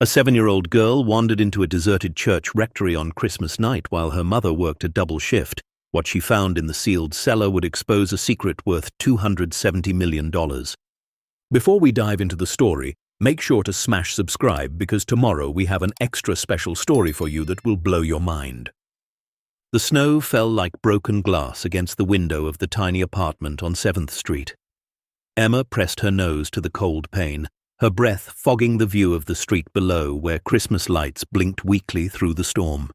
A 7-year-old girl wandered into a deserted church rectory on Christmas night while her mother worked a double shift. What she found in the sealed cellar would expose a secret worth $270 million. Before we dive into the story, make sure to smash subscribe because tomorrow we have an extra special story for you that will blow your mind. The snow fell like broken glass against the window of the tiny apartment on 7th Street. Emma pressed her nose to the cold pane, her breath fogging the view of the street below where Christmas lights blinked weakly through the storm.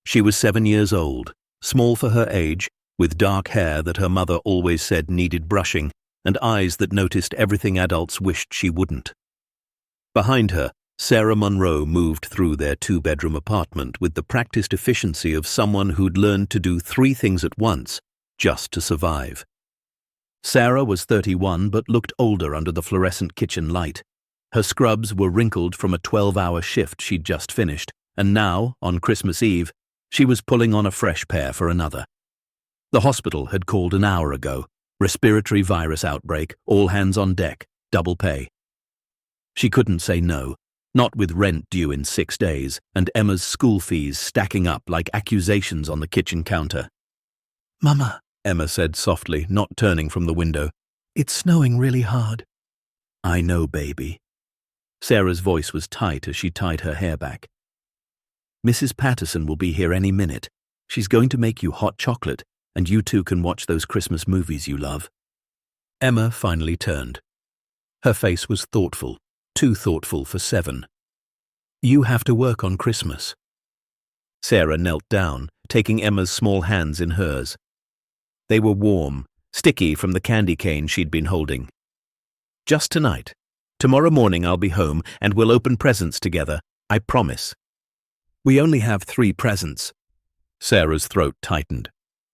She was 7 years old, small for her age, with dark hair that her mother always said needed brushing, and eyes that noticed everything adults wished she wouldn't. Behind her, Sarah Monroe moved through their 2-bedroom apartment with the practiced efficiency of someone who'd learned to do 3 things at once, just to survive. Sarah was 31 but looked older under the fluorescent kitchen light. Her scrubs were wrinkled from a 12-hour shift she'd just finished, and now, on Christmas Eve, she was pulling on a fresh pair for another. The hospital had called an hour ago. Respiratory virus outbreak, all hands on deck, double pay. She couldn't say no, not with rent due in 6 days and Emma's school fees stacking up like accusations on the kitchen counter. "Mama," Emma said softly, not turning from the window. "it's snowing really hard." "I know, baby." Sarah's voice was tight as she tied her hair back. "Mrs. Patterson will be here any minute. She's going to make you hot chocolate, and you two can watch those Christmas movies you love." Emma finally turned. Her face was thoughtful, too thoughtful for 7. "You have to work on Christmas." Sarah knelt down, taking Emma's small hands in hers. They were warm, sticky from the candy cane she'd been holding. "Just tonight. Tomorrow morning I'll be home and we'll open presents together, I promise." "We only have 3 presents." Sarah's throat tightened.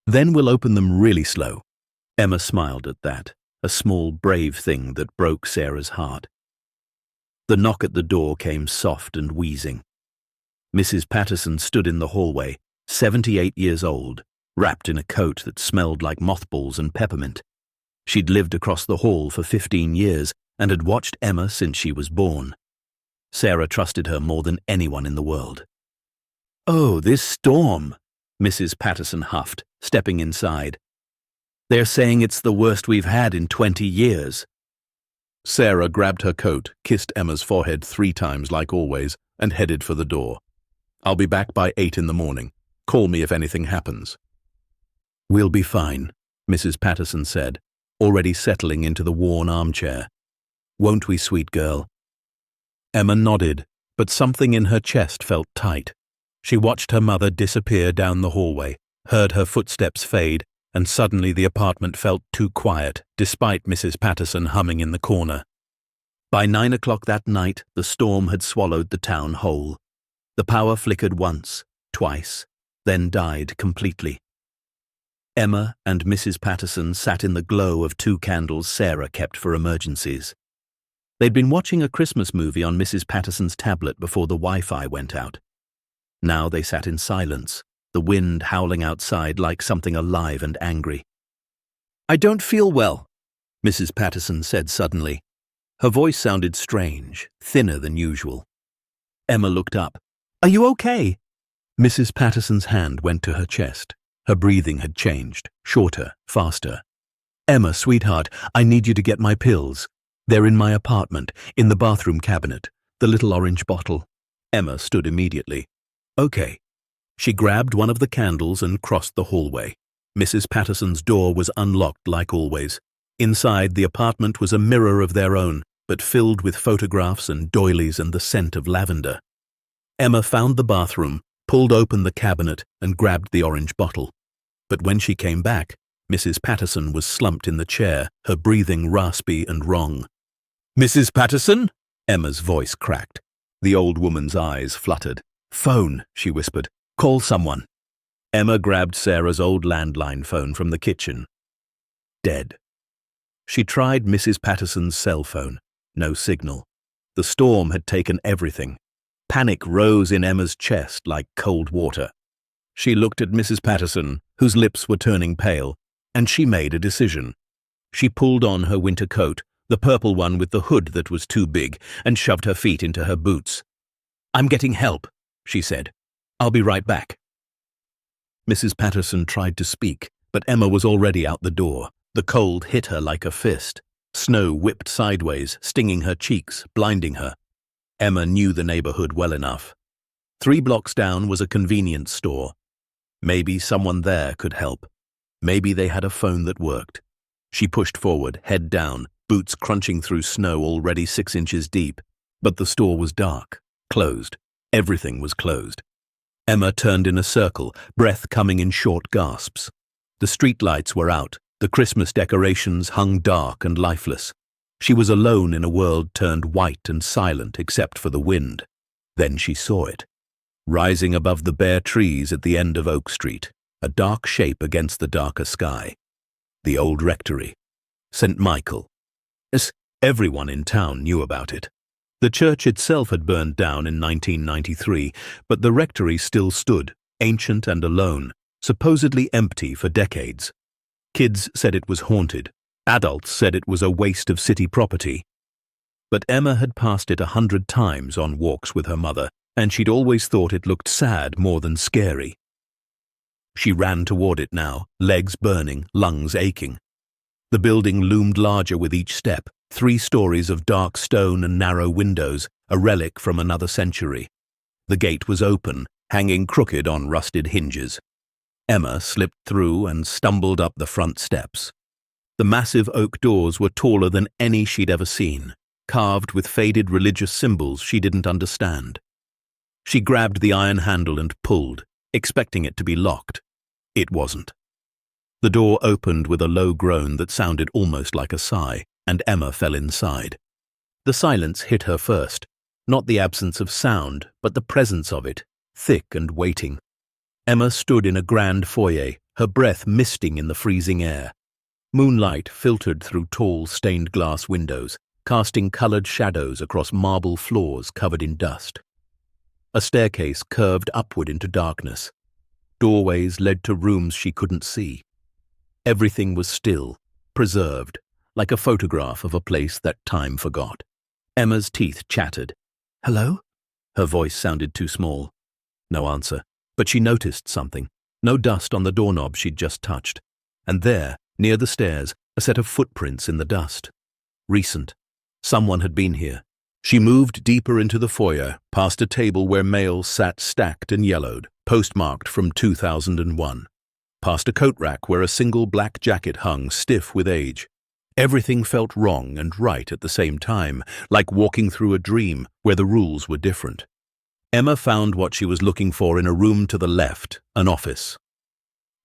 "Then we'll open them really slow." Emma smiled at that, a small, brave thing that broke Sarah's heart. The knock at the door came soft and wheezing. Mrs. Patterson stood in the hallway, 78 years old, wrapped in a coat that smelled like mothballs and peppermint. She'd lived across the hall for 15 years and had watched Emma since she was born. Sarah trusted her more than anyone in the world. "Oh, this storm," Mrs. Patterson huffed, stepping inside. "They're saying it's the worst we've had in 20 years. Sarah grabbed her coat, kissed Emma's forehead 3 times like always, and headed for the door. "I'll be back by 8 in the morning. Call me if anything happens." "We'll be fine," Mrs. Patterson said, already settling into the worn armchair. "Won't we, sweet girl?" Emma nodded, but something in her chest felt tight. She watched her mother disappear down the hallway, heard her footsteps fade, and suddenly the apartment felt too quiet, despite Mrs. Patterson humming in the corner. By 9 o'clock that night, the storm had swallowed the town whole. The power flickered once, twice, then died completely. Emma and Mrs. Patterson sat in the glow of 2 candles Sarah kept for emergencies. They'd been watching a Christmas movie on Mrs. Patterson's tablet before the Wi-Fi went out. Now they sat in silence, the wind howling outside like something alive and angry. "I don't feel well," Mrs. Patterson said suddenly. Her voice sounded strange, thinner than usual. Emma looked up. "Are you okay?" Mrs. Patterson's hand went to her chest. Her breathing had changed, shorter, faster. "Emma, sweetheart, I need you to get my pills. They're in my apartment, in the bathroom cabinet, the little orange bottle." Emma stood immediately. "Okay." She grabbed one of the candles and crossed the hallway. Mrs. Patterson's door was unlocked like always. Inside, the apartment was a mirror of their own, but filled with photographs and doilies and the scent of lavender. Emma found the bathroom, pulled open the cabinet, and grabbed the orange bottle. But when she came back, Mrs. Patterson was slumped in the chair, her breathing raspy and wrong. "Mrs. Patterson?" Emma's voice cracked. The old woman's eyes fluttered. "Phone," she whispered. "Call someone." Emma grabbed Sarah's old landline phone from the kitchen. Dead. She tried Mrs. Patterson's cell phone. No signal. The storm had taken everything. Panic rose in Emma's chest like cold water. She looked at Mrs. Patterson, whose lips were turning pale, and she made a decision. She pulled on her winter coat, the purple one with the hood that was too big, and shoved her feet into her boots. "I'm getting help," she said. "I'll be right back." Mrs. Patterson tried to speak, but Emma was already out the door. The cold hit her like a fist. Snow whipped sideways, stinging her cheeks, blinding her. Emma knew the neighborhood well enough. 3 blocks down was a convenience store. Maybe someone there could help. Maybe they had a phone that worked. She pushed forward, head down, boots crunching through snow already 6 inches deep. But the store was dark, closed. Everything was closed. Emma turned in a circle, breath coming in short gasps. The streetlights were out. The Christmas decorations hung dark and lifeless. She was alone in a world turned white and silent except for the wind. Then she saw it. Rising above the bare trees at the end of Oak Street, a dark shape against the darker sky. The old rectory. St. Michael. Everyone in town knew about it. The church itself had burned down in 1993, but the rectory still stood, ancient and alone, supposedly empty for decades. Kids said it was haunted. Adults said it was a waste of city property. But Emma had passed it 100 times on walks with her mother, and she'd always thought it looked sad more than scary. She ran toward it now, legs burning, lungs aching. The building loomed larger with each step, 3 stories of dark stone and narrow windows, a relic from another century. The gate was open, hanging crooked on rusted hinges. Emma slipped through and stumbled up the front steps. The massive oak doors were taller than any she'd ever seen, carved with faded religious symbols she didn't understand. She grabbed the iron handle and pulled, expecting it to be locked. It wasn't. The door opened with a low groan that sounded almost like a sigh, and Emma fell inside. The silence hit her first, not the absence of sound, but the presence of it, thick and waiting. Emma stood in a grand foyer, her breath misting in the freezing air. Moonlight filtered through tall stained glass windows, casting colored shadows across marble floors covered in dust. A staircase curved upward into darkness. Doorways led to rooms she couldn't see. Everything was still, preserved, like a photograph of a place that time forgot. Emma's teeth chattered. "Hello?" Her voice sounded too small. No answer, but she noticed something. No dust on the doorknob she'd just touched. And there, near the stairs, a set of footprints in the dust. Recent. Someone had been here. She moved deeper into the foyer, past a table where mail sat stacked and yellowed, postmarked from 2001. Past a coat rack where a single black jacket hung, stiff with age. Everything felt wrong and right at the same time, like walking through a dream where the rules were different. Emma found what she was looking for in a room to the left, an office.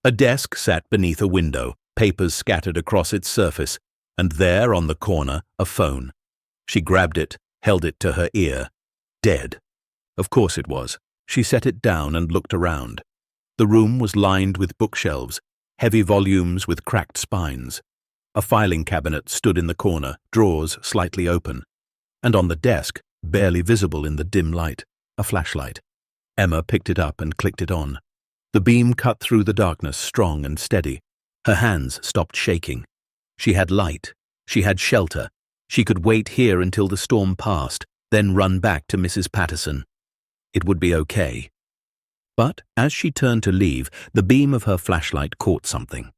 A desk sat beneath a window, papers scattered across its surface, and there, on the corner, a phone. She grabbed it, held it to her ear. Dead. Of course it was. She set it down and looked around. The room was lined with bookshelves, heavy volumes with cracked spines. A filing cabinet stood in the corner, drawers slightly open. And on the desk, barely visible in the dim light, a flashlight. Emma picked it up and clicked it on. The beam cut through the darkness, strong and steady. Her hands stopped shaking. She had light. She had shelter. She could wait here until the storm passed, then run back to Mrs. Patterson. It would be okay. But as she turned to leave, the beam of her flashlight caught something.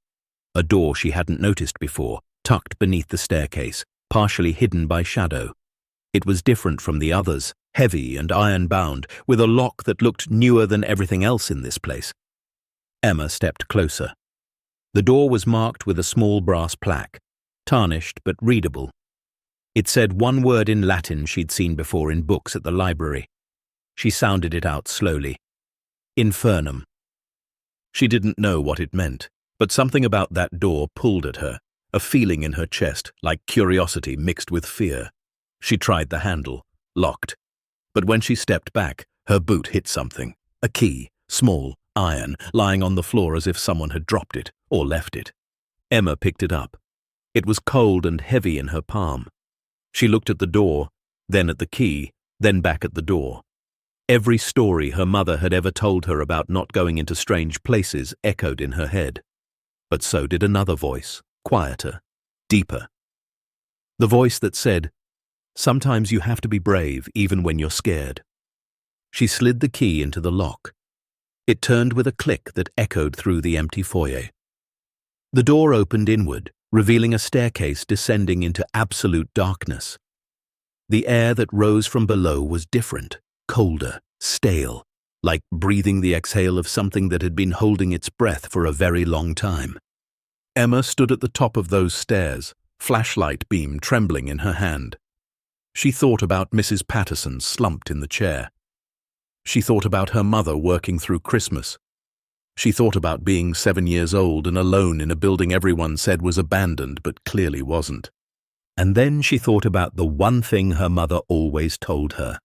A door she hadn't noticed before, tucked beneath the staircase, partially hidden by shadow. It was different from the others, heavy and iron-bound, with a lock that looked newer than everything else in this place. Emma stepped closer. The door was marked with a small brass plaque, tarnished but readable. It said one word in Latin she'd seen before in books at the library. She sounded it out slowly. Infernum. She didn't know what it meant, but something about that door pulled at her, a feeling in her chest, like curiosity mixed with fear. She tried the handle, locked. But when she stepped back, her boot hit something. A key, small, iron, lying on the floor as if someone had dropped it, or left it. Emma picked it up. It was cold and heavy in her palm. She looked at the door, then at the key, then back at the door. Every story her mother had ever told her about not going into strange places echoed in her head. But so did another voice, quieter, deeper. The voice that said, "Sometimes you have to be brave even when you're scared." She slid the key into the lock. It turned with a click that echoed through the empty foyer. The door opened inward, revealing a staircase descending into absolute darkness. The air that rose from below was different, colder, stale, like breathing the exhale of something that had been holding its breath for a very long time. Emma stood at the top of those stairs, flashlight beam trembling in her hand. She thought about Mrs. Patterson slumped in the chair. She thought about her mother working through Christmas. She thought about being 7 years old and alone in a building everyone said was abandoned but clearly wasn't. And then she thought about the one thing her mother always told her.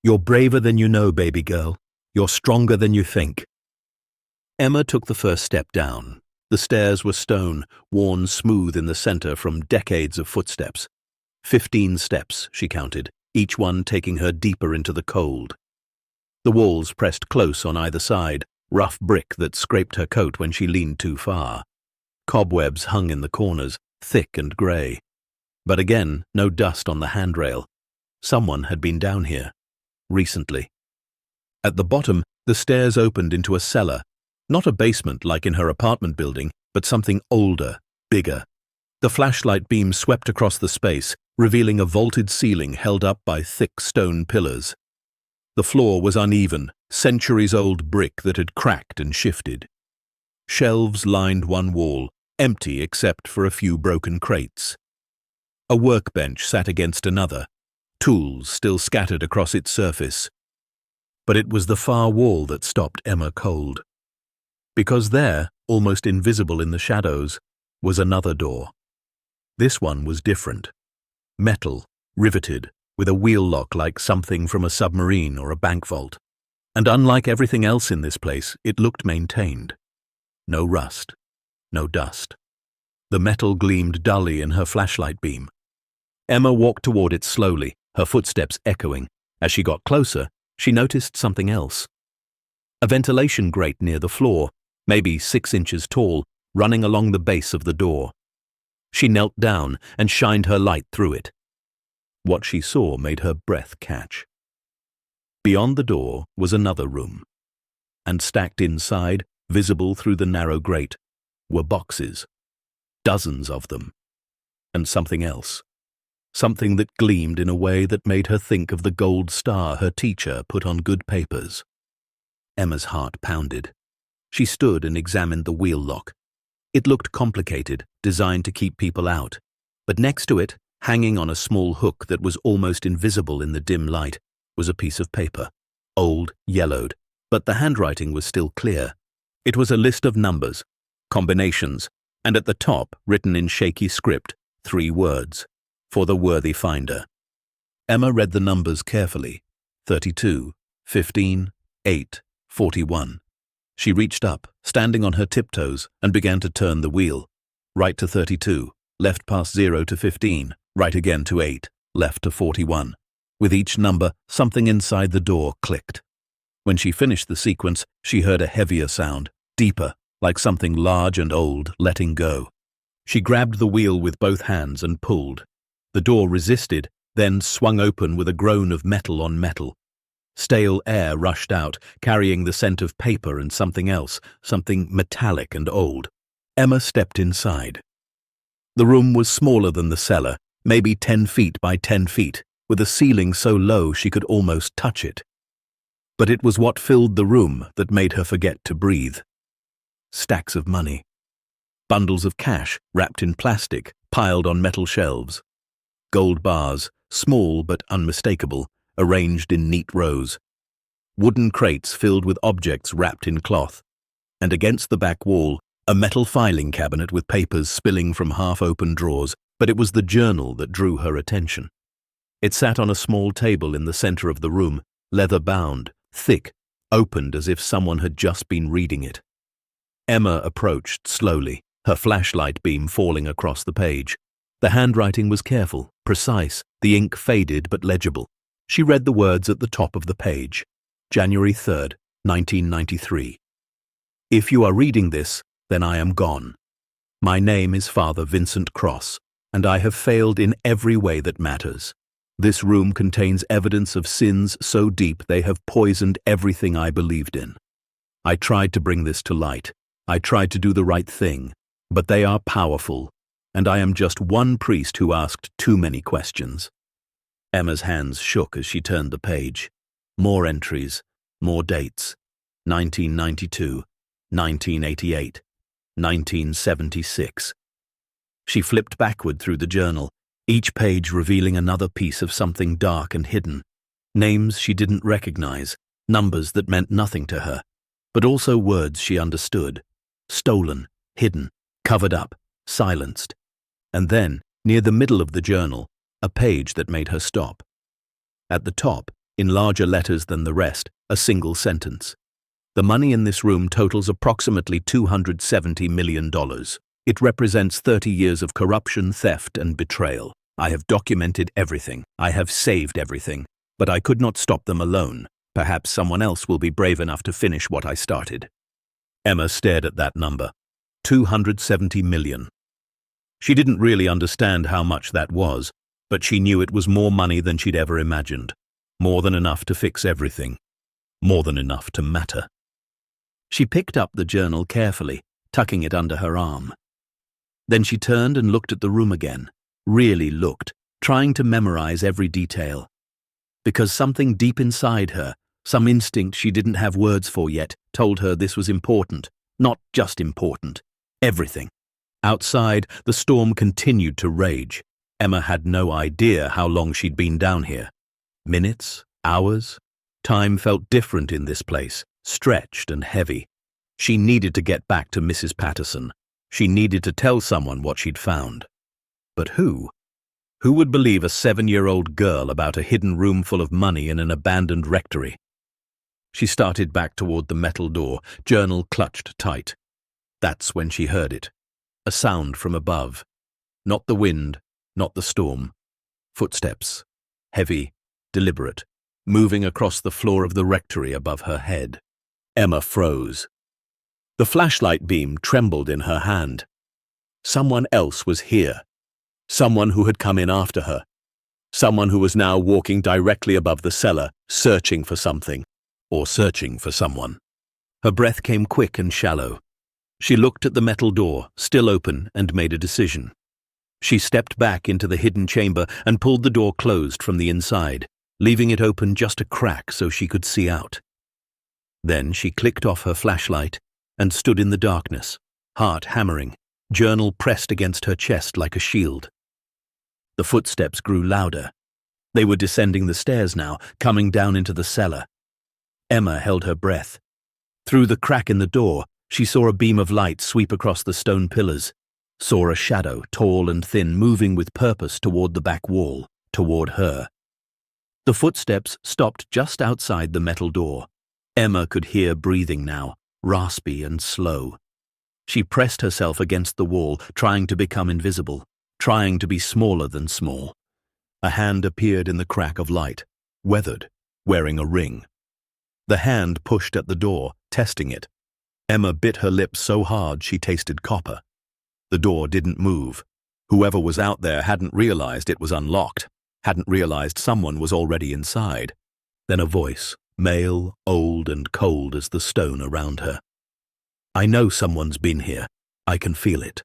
"You're braver than you know, baby girl. You're stronger than you think." Emma took the first step down. The stairs were stone, worn smooth in the center from decades of footsteps. 15 steps, she counted, each one taking her deeper into the cold. The walls pressed close on either side, rough brick that scraped her coat when she leaned too far. Cobwebs hung in the corners, thick and grey. But again, no dust on the handrail. Someone had been down here. Recently. At the bottom, the stairs opened into a cellar. Not a basement like in her apartment building, but something older, bigger. The flashlight beam swept across the space, revealing a vaulted ceiling held up by thick stone pillars. The floor was uneven, centuries-old brick that had cracked and shifted. Shelves lined one wall, empty except for a few broken crates. A workbench sat against another, tools still scattered across its surface. But it was the far wall that stopped Emma cold. Because there, almost invisible in the shadows, was another door. This one was different. Metal, riveted, with a wheel lock like something from a submarine or a bank vault. And unlike everything else in this place, it looked maintained. No rust, no dust. The metal gleamed dully in her flashlight beam. Emma walked toward it slowly, her footsteps echoing. As she got closer, she noticed something else. A ventilation grate near the floor, maybe 6 inches tall, running along the base of the door. She knelt down and shined her light through it. What she saw made her breath catch. Beyond the door was another room, and stacked inside, visible through the narrow grate, were boxes. Dozens of them. And something else. Something that gleamed in a way that made her think of the gold star her teacher put on good papers. Emma's heart pounded. She stood and examined the wheel lock. It looked complicated, designed to keep people out. But next to it, hanging on a small hook that was almost invisible in the dim light, was a piece of paper. Old, yellowed, but the handwriting was still clear. It was a list of numbers, combinations, and at the top, written in shaky script, 3 words. For the worthy finder. Emma read the numbers carefully. 32, 15, 8, 41. She reached up, standing on her tiptoes, and began to turn the wheel. Right to 32, left past 0 to 15, right again to 8, left to 41. With each number, something inside the door clicked. When she finished the sequence, she heard a heavier sound, deeper, like something large and old letting go. She grabbed the wheel with both hands and pulled. The door resisted, then swung open with a groan of metal on metal. Stale air rushed out, carrying the scent of paper and something else, something metallic and old. Emma stepped inside. The room was smaller than the cellar, maybe 10 feet by 10 feet, with a ceiling so low she could almost touch it. But it was what filled the room that made her forget to breathe. Stacks of money. Bundles of cash, wrapped in plastic, piled on metal shelves. Gold bars, small but unmistakable, arranged in neat rows. Wooden crates filled with objects wrapped in cloth. And against the back wall, a metal filing cabinet with papers spilling from half-open drawers, but it was the journal that drew her attention. It sat on a small table in the center of the room, leather-bound, thick, opened as if someone had just been reading it. Emma approached slowly, her flashlight beam falling across the page. The handwriting was careful, precise, the ink faded but legible. She read the words at the top of the page. January 3rd, 1993. If you are reading this, then I am gone. My name is Father Vincent Cross, and I have failed in every way that matters. This room contains evidence of sins so deep they have poisoned everything I believed in. I tried to bring this to light. I tried to do the right thing, but they are powerful, and I am just one priest who asked too many questions." Emma's hands shook as she turned the page. More entries, more dates. 1992, 1988, 1976. She flipped backward through the journal, each page revealing another piece of something dark and hidden. Names she didn't recognize, numbers that meant nothing to her, but also words she understood. Stolen, hidden, covered up, silenced. And then, near the middle of the journal, a page that made her stop. At the top, in larger letters than the rest, a single sentence. "The money in this room totals approximately $270 million. It represents 30 years of corruption, theft, and betrayal. I have documented everything. I have saved everything. But I could not stop them alone. Perhaps someone else will be brave enough to finish what I started." Emma stared at that number. 270 million. She didn't really understand how much that was, but she knew it was more money than she'd ever imagined. More than enough to fix everything. More than enough to matter. She picked up the journal carefully, tucking it under her arm. Then she turned and looked at the room again, really looked, trying to memorize every detail. Because something deep inside her, some instinct she didn't have words for yet, told her this was important. Not just important. Everything. Outside, the storm continued to rage. Emma had no idea how long she'd been down here. Minutes? Hours? Time felt different in this place, stretched and heavy. She needed to get back to Mrs. Patterson. She needed to tell someone what she'd found. But who? Who would believe a 7-year-old girl about a hidden room full of money in an abandoned rectory? She started back toward the metal door, journal clutched tight. That's when she heard it. A sound from above. Not the wind, not the storm. Footsteps. Heavy, deliberate, moving across the floor of the rectory above her head. Emma froze. The flashlight beam trembled in her hand. Someone else was here. Someone who had come in after her. Someone who was now walking directly above the cellar, searching for something, or searching for someone. Her breath came quick and shallow. She looked at the metal door, still open, and made a decision. She stepped back into the hidden chamber and pulled the door closed from the inside, leaving it open just a crack so she could see out. Then she clicked off her flashlight and stood in the darkness, heart hammering, journal pressed against her chest like a shield. The footsteps grew louder. They were descending the stairs now, coming down into the cellar. Emma held her breath. Through the crack in the door, she saw a beam of light sweep across the stone pillars, saw a shadow, tall and thin, moving with purpose toward the back wall, toward her. The footsteps stopped just outside the metal door. Emma could hear breathing now, raspy and slow. She pressed herself against the wall, trying to become invisible, trying to be smaller than small. A hand appeared in the crack of light, weathered, wearing a ring. The hand pushed at the door, testing it. Emma bit her lips so hard she tasted copper. The door didn't move. Whoever was out there hadn't realized it was unlocked, hadn't realized someone was already inside. Then a voice, male, old and cold as the stone around her. "I know someone's been here. I can feel it."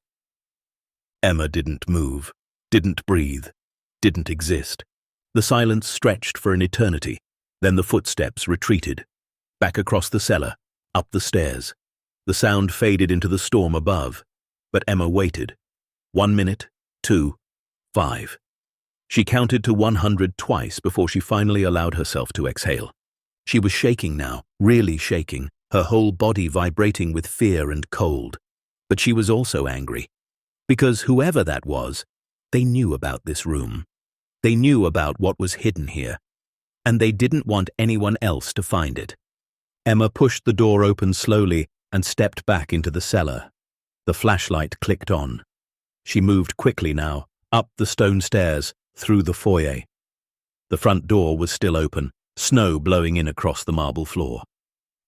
Emma didn't move, didn't breathe, didn't exist. The silence stretched for an eternity. Then the footsteps retreated. Back across the cellar, up the stairs. The sound faded into the storm above. But Emma waited. 1 minute, 2, 5. She counted to 100 twice before she finally allowed herself to exhale. She was shaking now, really shaking, her whole body vibrating with fear and cold. But she was also angry. Because whoever that was, they knew about this room. They knew about what was hidden here. And they didn't want anyone else to find it. Emma pushed the door open slowly and stepped back into the cellar. The flashlight clicked on. She moved quickly now, up the stone stairs, through the foyer. The front door was still open, snow blowing in across the marble floor.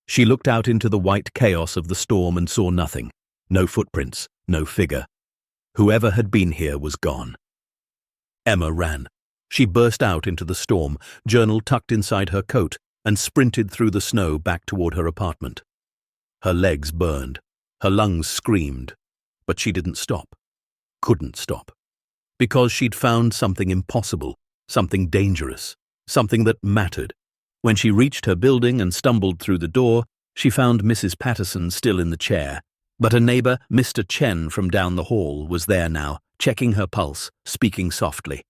She looked out into the white chaos of the storm and saw nothing. No footprints, no figure. Whoever had been here was gone. Emma ran. She burst out into the storm, journal tucked inside her coat, and sprinted through the snow back toward her apartment. Her legs burned, her lungs screamed, but she didn't stop. Couldn't stop. Because she'd found something impossible, something dangerous, something that mattered. When she reached her building and stumbled through the door, she found Mrs. Patterson still in the chair, but a neighbor, Mr. Chen from down the hall, was there now, checking her pulse, speaking softly.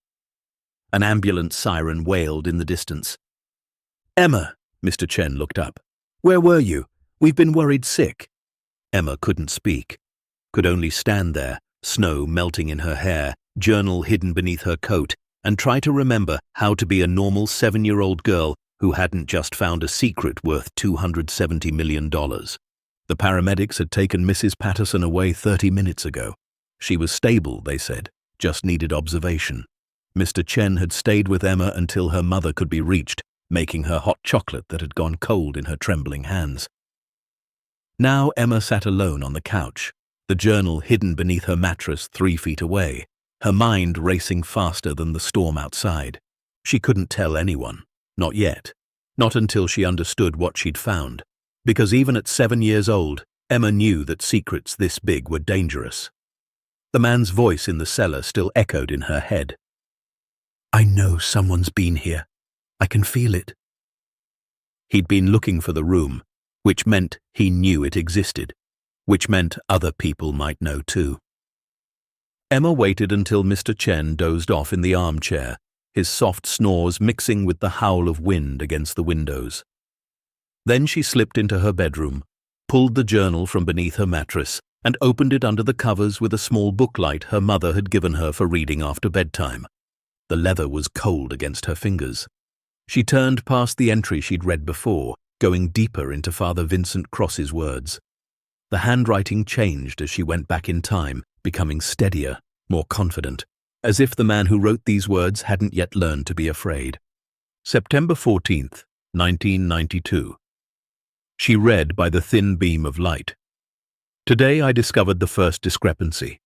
An ambulance siren wailed in the distance. "Emma," Mr. Chen looked up. "Where were you? We've been worried sick." Emma couldn't speak, could only stand there, snow melting in her hair, journal hidden beneath her coat, and try to remember how to be a normal 7-year-old girl who hadn't just found a secret worth $270 million. The paramedics had taken Mrs. Patterson away 30 minutes ago. She was stable, they said, just needed observation. Mr. Chen had stayed with Emma until her mother could be reached, making her hot chocolate that had gone cold in her trembling hands. Now Emma sat alone on the couch, the journal hidden beneath her mattress 3 feet away, her mind racing faster than the storm outside. She couldn't tell anyone, not yet, not until she understood what she'd found, because even at 7 years old, Emma knew that secrets this big were dangerous. The man's voice in the cellar still echoed in her head. "I know someone's been here. I can feel it." He'd been looking for the room, which meant he knew it existed, which meant other people might know too. Emma waited until Mr. Chen dozed off in the armchair, his soft snores mixing with the howl of wind against the windows. Then she slipped into her bedroom, pulled the journal from beneath her mattress, and opened it under the covers with a small booklight her mother had given her for reading after bedtime. The leather was cold against her fingers. She turned past the entry she'd read before, going deeper into Father Vincent Cross's words. The handwriting changed as she went back in time, becoming steadier, more confident, as if the man who wrote these words hadn't yet learned to be afraid. September 14th, 1992. She read by the thin beam of light. Today I discovered the first discrepancy.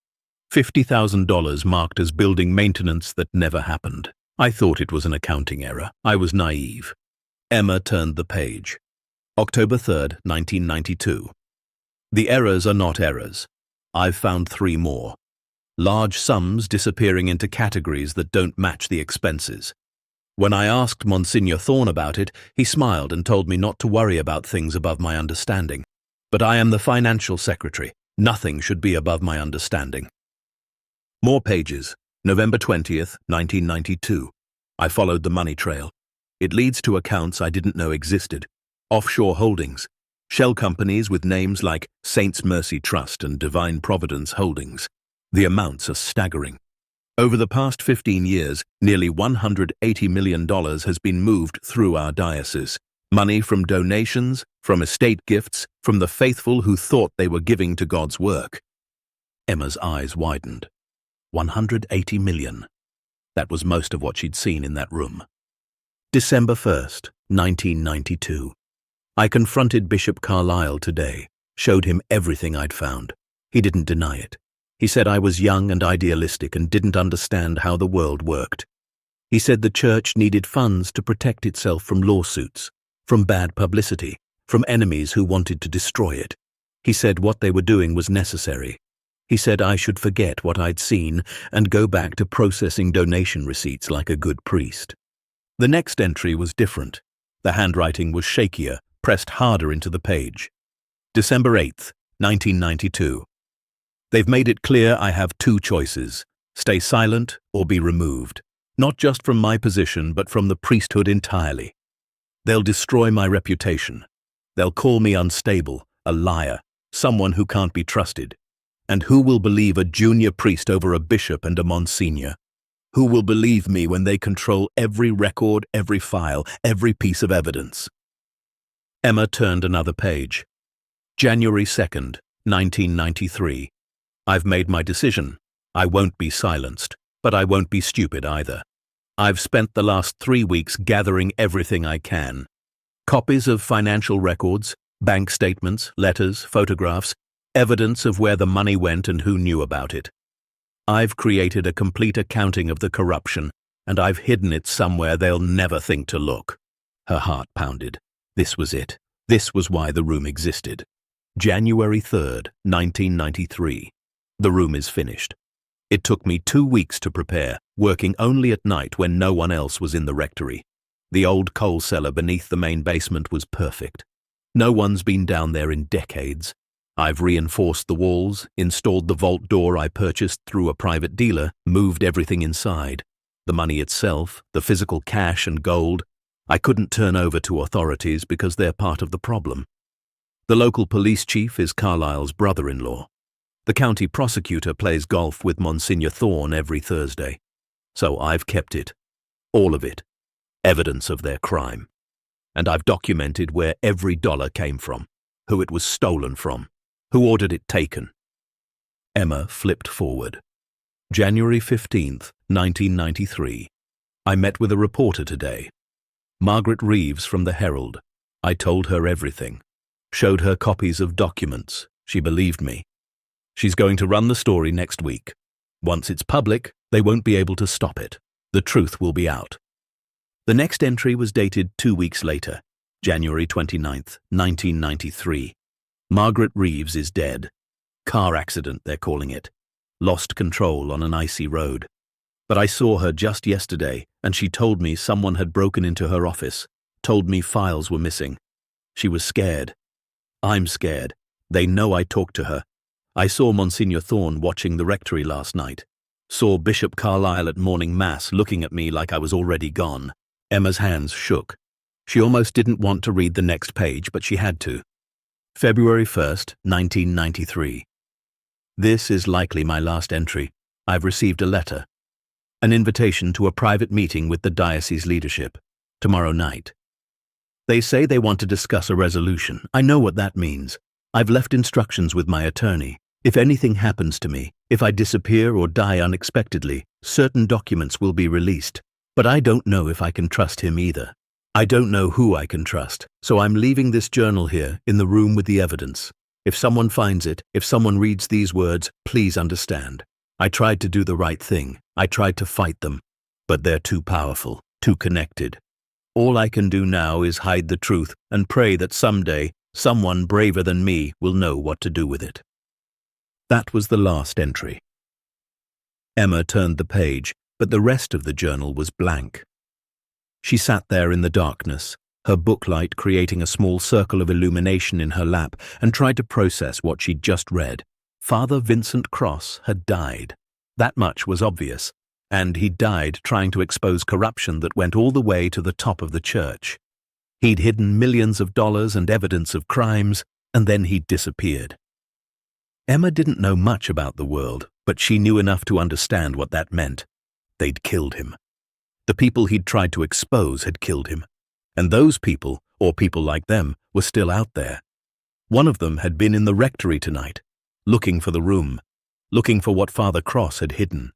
$50,000 marked as building maintenance that never happened. I thought it was an accounting error. I was naive. Emma turned the page. October 3rd, 1992. The errors are not errors. I've found 3 more. Large sums disappearing into categories that don't match the expenses. When I asked Monsignor Thorne about it, he smiled and told me not to worry about things above my understanding. But I am the financial secretary. Nothing should be above my understanding. More pages. November 20th, 1992. I followed the money trail. It leads to accounts I didn't know existed. Offshore holdings. Shell companies with names like Saints Mercy Trust and Divine Providence Holdings. The amounts are staggering. Over the past 15 years, nearly $180 million has been moved through our diocese. Money from donations, from estate gifts, from the faithful who thought they were giving to God's work. Emma's eyes widened. 180 million. That was most of what she'd seen in that room. December 1st, 1992. I confronted Bishop Carlisle today, showed him everything I'd found. He didn't deny it. He said I was young and idealistic and didn't understand how the world worked. He said the church needed funds to protect itself from lawsuits, from bad publicity, from enemies who wanted to destroy it. He said what they were doing was necessary. He said I should forget what I'd seen and go back to processing donation receipts like a good priest. The next entry was different. The handwriting was shakier, pressed harder into the page. December 8th, 1992. They've made it clear I have 2 choices: stay silent or be removed, not just from my position but from the priesthood entirely. They'll destroy my reputation. They'll call me unstable, a liar, someone who can't be trusted. And who will believe a junior priest over a bishop and a monsignor? Who will believe me when they control every record, every file, every piece of evidence? Emma turned another page. January 2nd, 1993. I've made my decision. I won't be silenced, but I won't be stupid either. I've spent the last 3 weeks gathering everything I can. Copies of financial records, bank statements, letters, photographs, evidence of where the money went and who knew about it. I've created a complete accounting of the corruption, and I've hidden it somewhere they'll never think to look." Her heart pounded. This was it. This was why the room existed. January 3rd, 1993. The room is finished. It took me 2 weeks to prepare, working only at night when no one else was in the rectory. The old coal cellar beneath the main basement was perfect. No one's been down there in decades. I've reinforced the walls, installed the vault door I purchased through a private dealer, moved everything inside. The money itself, the physical cash and gold, I couldn't turn over to authorities because they're part of the problem. The local police chief is Carlyle's brother-in-law. The county prosecutor plays golf with Monsignor Thorne every Thursday. So I've kept it. All of it. Evidence of their crime. And I've documented where every dollar came from, who it was stolen from, who ordered it taken. Emma flipped forward. January 15th, 1993. I met with a reporter today. Margaret Reeves from the Herald. I told her everything. Showed her copies of documents. She believed me. She's going to run the story next week. Once it's public, they won't be able to stop it. The truth will be out. The next entry was dated 2 weeks later, January 29th, 1993. Margaret Reeves is dead. Car accident, they're calling it. Lost control on an icy road. But I saw her just yesterday, and she told me someone had broken into her office, told me files were missing. She was scared. I'm scared. They know I talked to her. I saw Monsignor Thorne watching the rectory last night. Saw Bishop Carlyle at morning mass looking at me like I was already gone. Emma's hands shook. She almost didn't want to read the next page, but she had to. February 1st, 1993. This is likely my last entry. I've received a letter. An invitation to a private meeting with the diocese leadership. Tomorrow night. They say they want to discuss a resolution. I know what that means. I've left instructions with my attorney. If anything happens to me, if I disappear or die unexpectedly, certain documents will be released. But I don't know if I can trust him either. I don't know who I can trust, so I'm leaving this journal here in the room with the evidence. If someone finds it, if someone reads these words, please understand. I tried to do the right thing. I tried to fight them. But they're too powerful, too connected. All I can do now is hide the truth and pray that someday someone braver than me will know what to do with it. That was the last entry. Emma turned the page, but the rest of the journal was blank. She sat there in the darkness, her booklight creating a small circle of illumination in her lap, and tried to process what she'd just read. Father Vincent Cross had died. That much was obvious, and he'd died trying to expose corruption that went all the way to the top of the church. He'd hidden millions of dollars and evidence of crimes, and then he'd disappeared. Emma didn't know much about the world, but she knew enough to understand what that meant. They'd killed him. The people he'd tried to expose had killed him. And those people, or people like them, were still out there. One of them had been in the rectory tonight, looking for the room, looking for what Father Cross had hidden.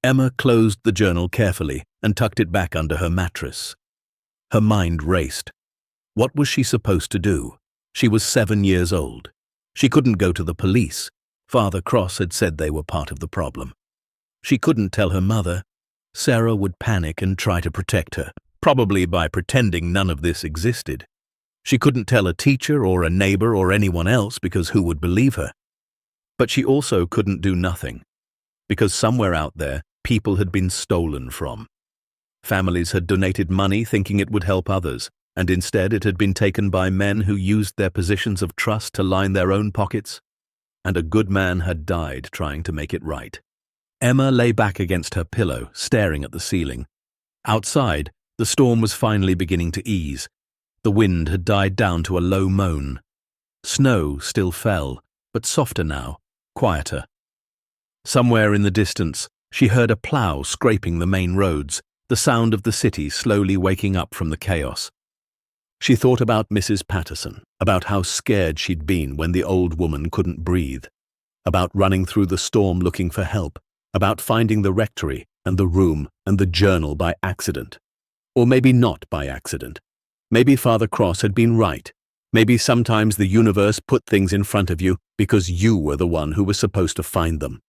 Emma closed the journal carefully and tucked it back under her mattress. Her mind raced. What was she supposed to do? She was 7 years old. She couldn't go to the police. Father Cross had said they were part of the problem. She couldn't tell her mother. Sarah would panic and try to protect her, probably by pretending none of this existed. She couldn't tell a teacher or a neighbor or anyone else because who would believe her? But she also couldn't do nothing, because somewhere out there, people had been stolen from. Families had donated money thinking it would help others, and instead it had been taken by men who used their positions of trust to line their own pockets. And a good man had died trying to make it right. Emma lay back against her pillow, staring at the ceiling. Outside, the storm was finally beginning to ease. The wind had died down to a low moan. Snow still fell, but softer now, quieter. Somewhere in the distance, she heard a plough scraping the main roads, the sound of the city slowly waking up from the chaos. She thought about Mrs. Patterson, about how scared she'd been when the old woman couldn't breathe, about running through the storm looking for help, about finding the rectory and the room and the journal by accident. Or maybe not by accident. Maybe Father Cross had been right. Maybe sometimes the universe put things in front of you because you were the one who was supposed to find them.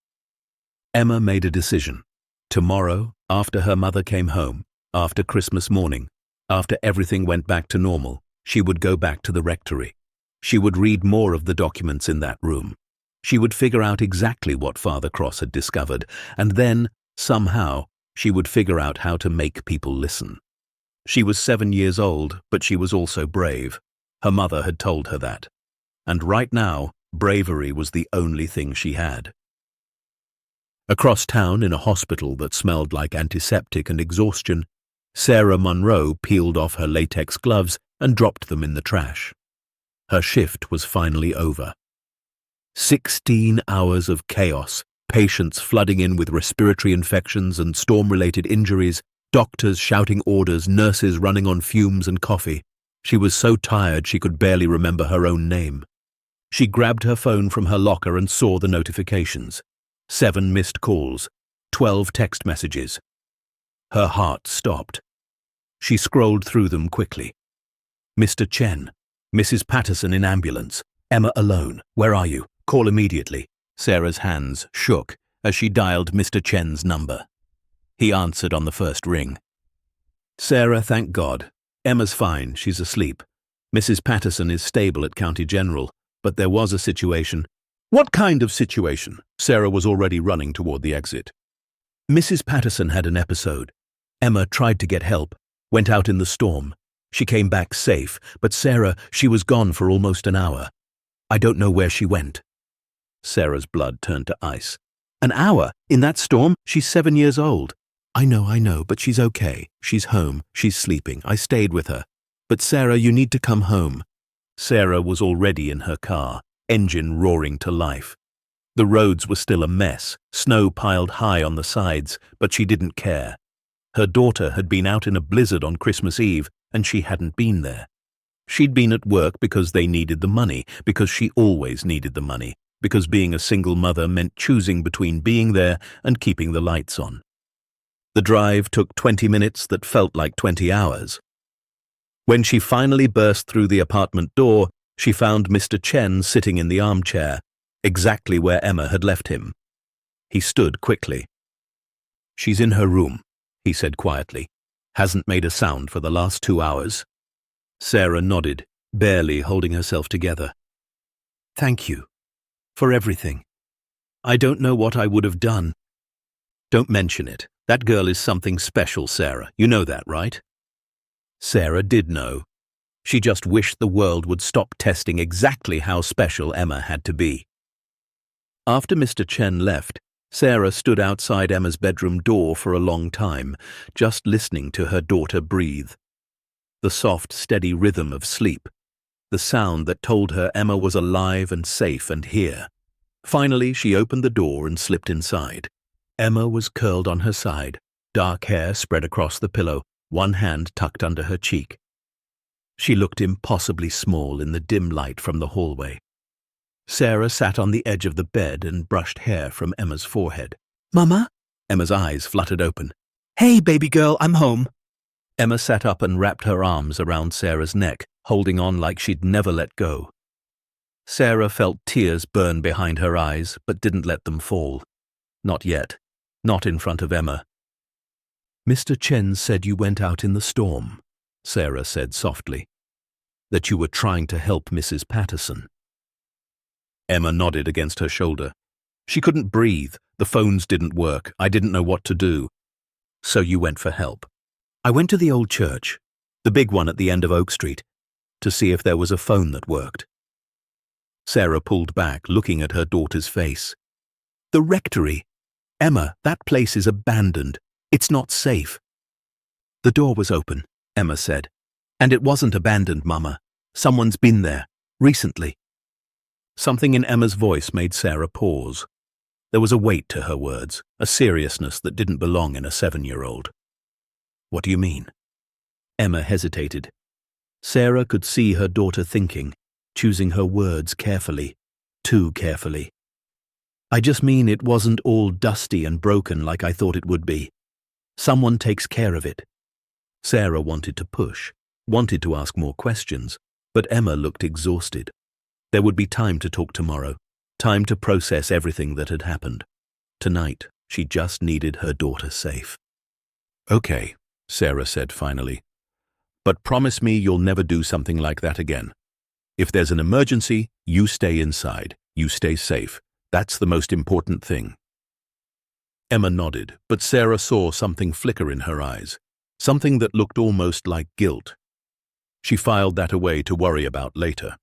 Emma made a decision. Tomorrow, after her mother came home, after Christmas morning, after everything went back to normal, she would go back to the rectory. She would read more of the documents in that room. She would figure out exactly what Father Cross had discovered, and then, somehow, she would figure out how to make people listen. She was 7 years old, but she was also brave. Her mother had told her that. And right now, bravery was the only thing she had. Across town, in a hospital that smelled like antiseptic and exhaustion, Sarah Monroe peeled off her latex gloves and dropped them in the trash. Her shift was finally over. 16 hours of chaos, patients flooding in with respiratory infections and storm-related injuries, doctors shouting orders, nurses running on fumes and coffee. She was so tired she could barely remember her own name. She grabbed her phone from her locker and saw the notifications. 7 missed calls, 12 text messages. Her heart stopped. She scrolled through them quickly. Mr. Chen, Mrs. Patterson in ambulance, Emma alone, where are you? Call immediately. Sarah's hands shook as she dialed Mr. Chen's number. He answered on the first ring. Sarah, thank God. Emma's fine, she's asleep. Mrs. Patterson is stable at County General, but there was a situation. What kind of situation? Sarah was already running toward the exit. Mrs. Patterson had an episode. Emma tried to get help, went out in the storm. She came back safe, but Sarah, she was gone for almost an hour. I don't know where she went. Sarah's blood turned to ice. An hour? In that storm? She's 7 years old. I know, but she's okay. She's home. She's sleeping. I stayed with her. But Sarah, you need to come home. Sarah was already in her car, engine roaring to life. The roads were still a mess, snow piled high on the sides, but she didn't care. Her daughter had been out in a blizzard on Christmas Eve, and she hadn't been there. She'd been at work because they needed the money, because she always needed the money, because being a single mother meant choosing between being there and keeping the lights on. The drive took 20 minutes that felt like 20 hours. When she finally burst through the apartment door, she found Mr. Chen sitting in the armchair, exactly where Emma had left him. He stood quickly. She's in her room, he said quietly. Hasn't made a sound for the last 2 hours. Sarah nodded, barely holding herself together. Thank you. For everything. I don't know what I would have done. Don't mention it. That girl is something special, Sarah. You know that, right? Sarah did know. She just wished the world would stop testing exactly how special Emma had to be. After Mr. Chen left, Sarah stood outside Emma's bedroom door for a long time, just listening to her daughter breathe. The soft, steady rhythm of sleep. The sound that told her Emma was alive and safe and here. Finally, she opened the door and slipped inside. Emma was curled on her side, dark hair spread across the pillow, one hand tucked under her cheek. She looked impossibly small in the dim light from the hallway. Sarah sat on the edge of the bed and brushed hair from Emma's forehead. Mama? Emma's eyes fluttered open. Hey, baby girl, I'm home. Emma sat up and wrapped her arms around Sarah's neck, holding on like she'd never let go. Sarah felt tears burn behind her eyes, but didn't let them fall. Not yet. Not in front of Emma. Mr. Chen said you went out in the storm, Sarah said softly. That you were trying to help Mrs. Patterson. Emma nodded against her shoulder. She couldn't breathe. The phones didn't work. I didn't know what to do. So you went for help. I went to the old church, the big one at the end of Oak Street, to see if there was a phone that worked. Sarah pulled back, looking at her daughter's face. The Rectory. Emma, that place is abandoned. It's not safe. The door was open, Emma said. And it wasn't abandoned, Mama. Someone's been there, recently. Something in Emma's voice made Sarah pause. There was a weight to her words, a seriousness that didn't belong in a 7-year-old. What do you mean? Emma hesitated. Sarah could see her daughter thinking, choosing her words carefully, too carefully. I just mean it wasn't all dusty and broken like I thought it would be. Someone takes care of it. Sarah wanted to push, wanted to ask more questions, but Emma looked exhausted. There would be time to talk tomorrow, time to process everything that had happened. Tonight. She just needed her daughter safe. "Okay," Sarah said finally. "But promise me you'll never do something like that again. If there's an emergency, you stay inside. You stay safe. That's the most important thing." Emma nodded, but Sarah saw something flicker in her eyes, something that looked almost like guilt. She filed that away to worry about later.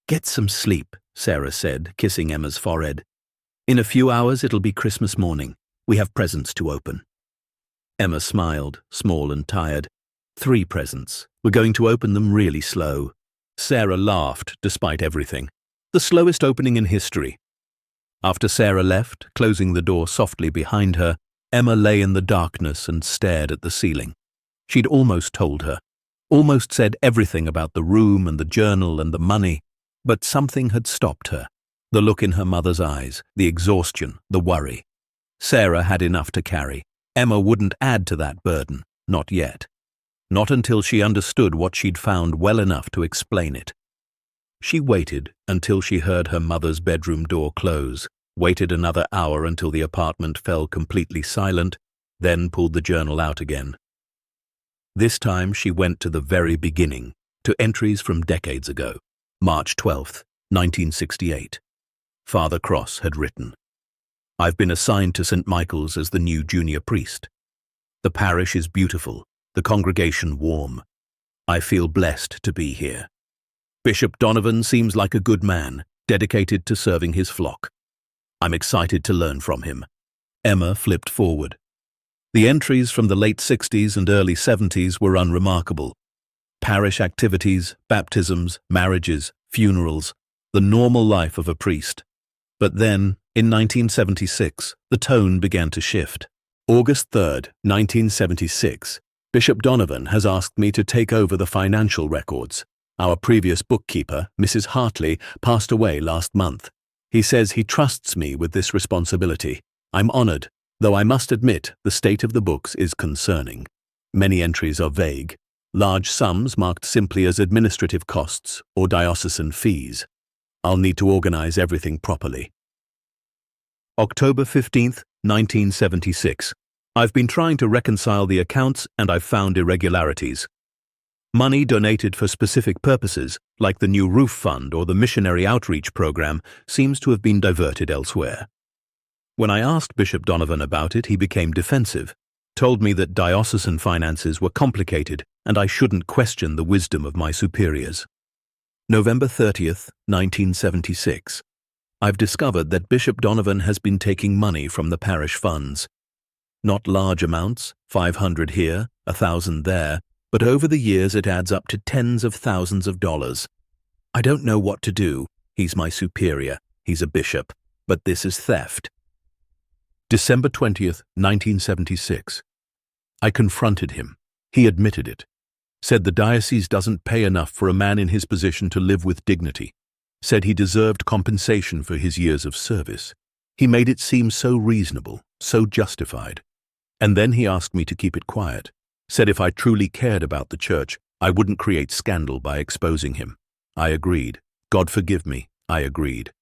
"Get some sleep," Sarah said, kissing Emma's forehead. "In a few hours it'll be Christmas morning. We have presents to open." Emma smiled, small and tired. 3 presents. We're going to open them really slow. Sarah laughed, despite everything. The slowest opening in history. After Sarah left, closing the door softly behind her, Emma lay in the darkness and stared at the ceiling. She'd almost told her, almost said everything about the room and the journal and the money, but something had stopped her. The look in her mother's eyes, the exhaustion, the worry. Sarah had enough to carry. Emma wouldn't add to that burden, not yet. Not until she understood what she'd found well enough to explain it. She waited until she heard her mother's bedroom door close, waited another hour until the apartment fell completely silent, then pulled the journal out again. This time she went to the very beginning, to entries from decades ago. March 12th, 1968. Father Cross had written, "I've been assigned to St. Michael's as the new junior priest. The parish is beautiful, the congregation warm. I feel blessed to be here. Bishop Donovan seems like a good man, dedicated to serving his flock. I'm excited to learn from him." Emma flipped forward. The entries from the late 60s and early 70s were unremarkable. Parish activities, baptisms, marriages, funerals, the normal life of a priest. But then, in 1976, the tone began to shift. August 3rd, 1976. Bishop Donovan has asked me to take over the financial records. Our previous bookkeeper, Mrs. Hartley, passed away last month. He says he trusts me with this responsibility. I'm honored, though I must admit the state of the books is concerning. Many entries are vague. Large sums marked simply as administrative costs or diocesan fees. I'll need to organize everything properly. October 15th, 1976. I've been trying to reconcile the accounts and I've found irregularities. Money donated for specific purposes, like the new roof fund or the missionary outreach program, seems to have been diverted elsewhere. When I asked Bishop Donovan about it, he became defensive, told me that diocesan finances were complicated and I shouldn't question the wisdom of my superiors. November 30th, 1976. I've discovered that Bishop Donovan has been taking money from the parish funds. Not large amounts, 500 here, 1,000 there, but over the years it adds up to tens of thousands of dollars. I don't know what to do. He's my superior. He's a bishop. But this is theft. December 20th, 1976. I confronted him. He admitted it. Said the diocese doesn't pay enough for a man in his position to live with dignity. Said he deserved compensation for his years of service. He made it seem so reasonable, so justified. And then he asked me to keep it quiet. Said if I truly cared about the church, I wouldn't create scandal by exposing him. I agreed. God forgive me, I agreed.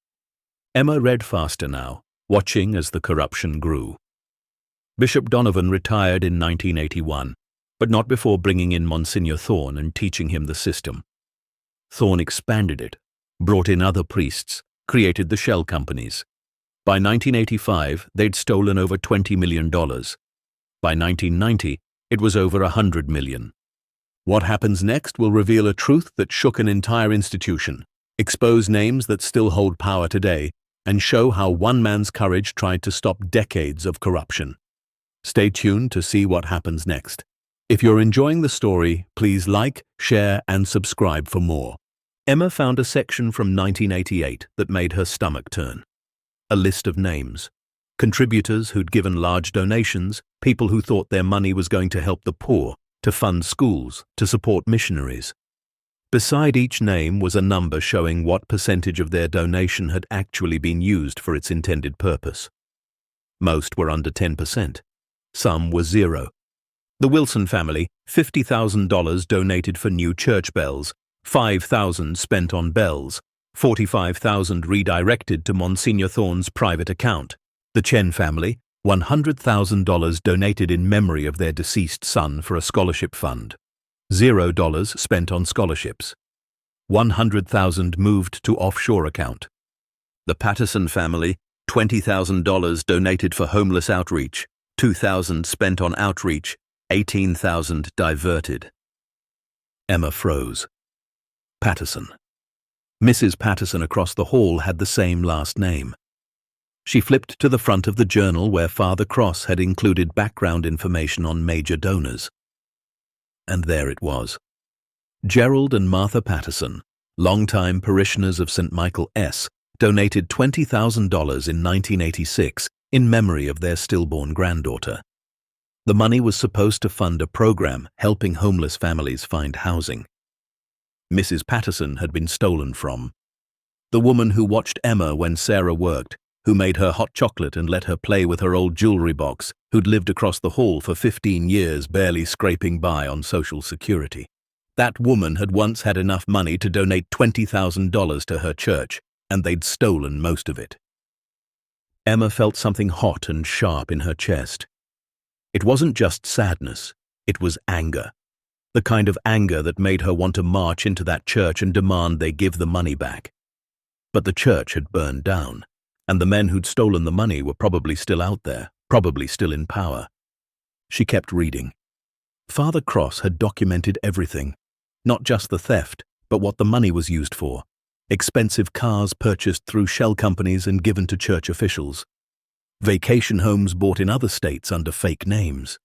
Emma read faster now, watching as the corruption grew. Bishop Donovan retired in 1981, but not before bringing in Monsignor Thorne and teaching him the system. Thorne expanded it, brought in other priests, created the shell companies. By 1985, they'd stolen over $20 million. By 1990, it was over $100 million. What happens next will reveal a truth that shook an entire institution, expose names that still hold power today, and show how one man's courage tried to stop decades of corruption. Stay tuned to see what happens next. If you're enjoying the story, please like, share, and subscribe for more. Emma found a section from 1988 that made her stomach turn. A list of names. Contributors who'd given large donations, people who thought their money was going to help the poor, to fund schools, to support missionaries. Beside each name was a number showing what percentage of their donation had actually been used for its intended purpose. Most were under 10%. Some were zero. The Wilson family, $50,000 donated for new church bells, $5,000 spent on bells, $45,000 redirected to Monsignor Thorne's private account. The Chen family, $100,000 donated in memory of their deceased son for a scholarship fund. $0 spent on scholarships. $100,000 moved to offshore account. The Patterson family, $20,000 donated for homeless outreach, $2,000 spent on outreach, $18,000 diverted. Emma froze. Patterson. Mrs. Patterson across the hall had the same last name. She flipped to the front of the journal where Father Cross had included background information on major donors. And there it was. Gerald and Martha Patterson, longtime parishioners of St. Michael S., donated $20,000 in 1986 in memory of their stillborn granddaughter. The money was supposed to fund a program helping homeless families find housing. Mrs. Patterson had been stolen from. The woman who watched Emma when Sarah worked, who made her hot chocolate and let her play with her old jewelry box, who'd lived across the hall for 15 years barely scraping by on Social Security. That woman had once had enough money to donate $20,000 to her church, and they'd stolen most of it. Emma felt something hot and sharp in her chest. It wasn't just sadness, it was anger. The kind of anger that made her want to march into that church and demand they give the money back. But the church had burned down, and the men who'd stolen the money were probably still out there, probably still in power. She kept reading. Father Cross had documented everything, not just the theft, but what the money was used for. Expensive cars purchased through shell companies and given to church officials. Vacation homes bought in other states under fake names.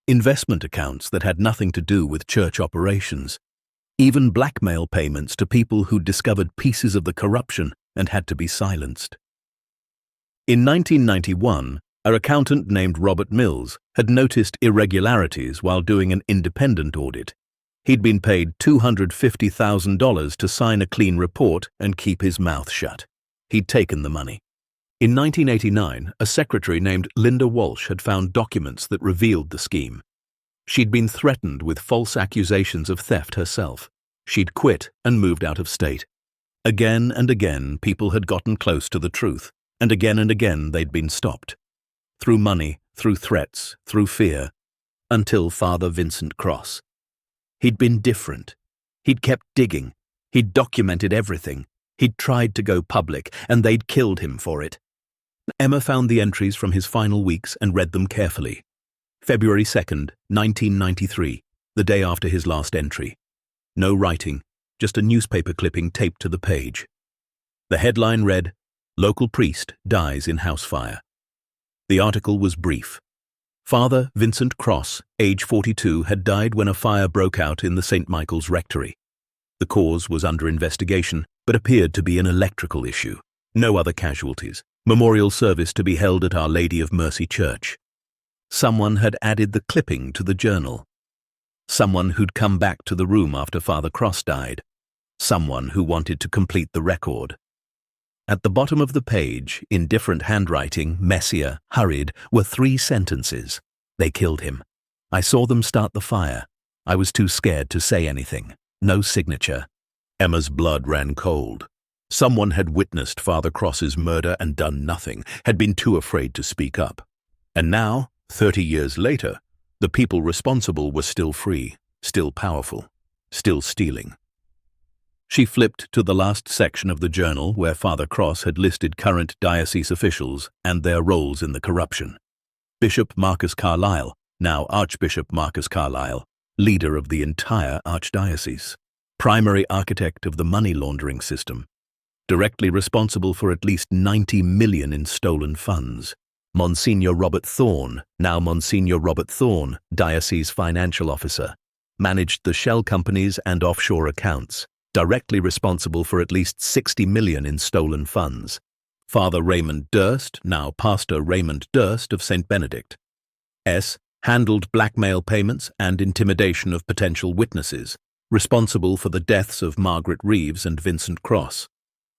Investment accounts that had nothing to do with church operations. Even blackmail payments to people who'd discovered pieces of the corruption and had to be silenced. In 1991, an accountant named Robert Mills had noticed irregularities while doing an independent audit. He'd been paid $250,000 to sign a clean report and keep his mouth shut. He'd taken the money. In 1989, a secretary named Linda Walsh had found documents that revealed the scheme. She'd been threatened with false accusations of theft herself. She'd quit and moved out of state. Again and again, people had gotten close to the truth, and again they'd been stopped. Through money, through threats, through fear, until Father Vincent Cross. He'd been different. He'd kept digging. He'd documented everything. He'd tried to go public, and they'd killed him for it. Emma found the entries from his final weeks and read them carefully. February 2nd, 1993, the day after his last entry. No writing, just a newspaper clipping taped to the page. The headline read, "Local priest dies in house fire." The article was brief. Father Vincent Cross, age 42, had died when a fire broke out in the St. Michael's Rectory. The cause was under investigation, but appeared to be an electrical issue. No other casualties. Memorial service to be held at Our Lady of Mercy Church. Someone had added the clipping to the journal. Someone who'd come back to the room after Father Cross died. Someone who wanted to complete the record. At the bottom of the page, in different handwriting, messier, hurried, were 3 sentences. They killed him. I saw them start the fire. I was too scared to say anything. No signature. Emma's blood ran cold. Someone had witnessed Father Cross's murder and done nothing, had been too afraid to speak up. And now, 30 years later, the people responsible were still free, still powerful, still stealing. She flipped to the last section of the journal where Father Cross had listed current diocese officials and their roles in the corruption. Bishop Marcus Carlisle, now Archbishop Marcus Carlisle, leader of the entire archdiocese, primary architect of the money laundering system, directly responsible for at least 90 million in stolen funds. Monsignor Robert Thorne, now Monsignor Robert Thorne, diocese financial officer, managed the shell companies and offshore accounts, directly responsible for at least 60 million in stolen funds. Father Raymond Durst, now Pastor Raymond Durst of St. Benedict. S. handled blackmail payments and intimidation of potential witnesses, responsible for the deaths of Margaret Reeves and Vincent Cross.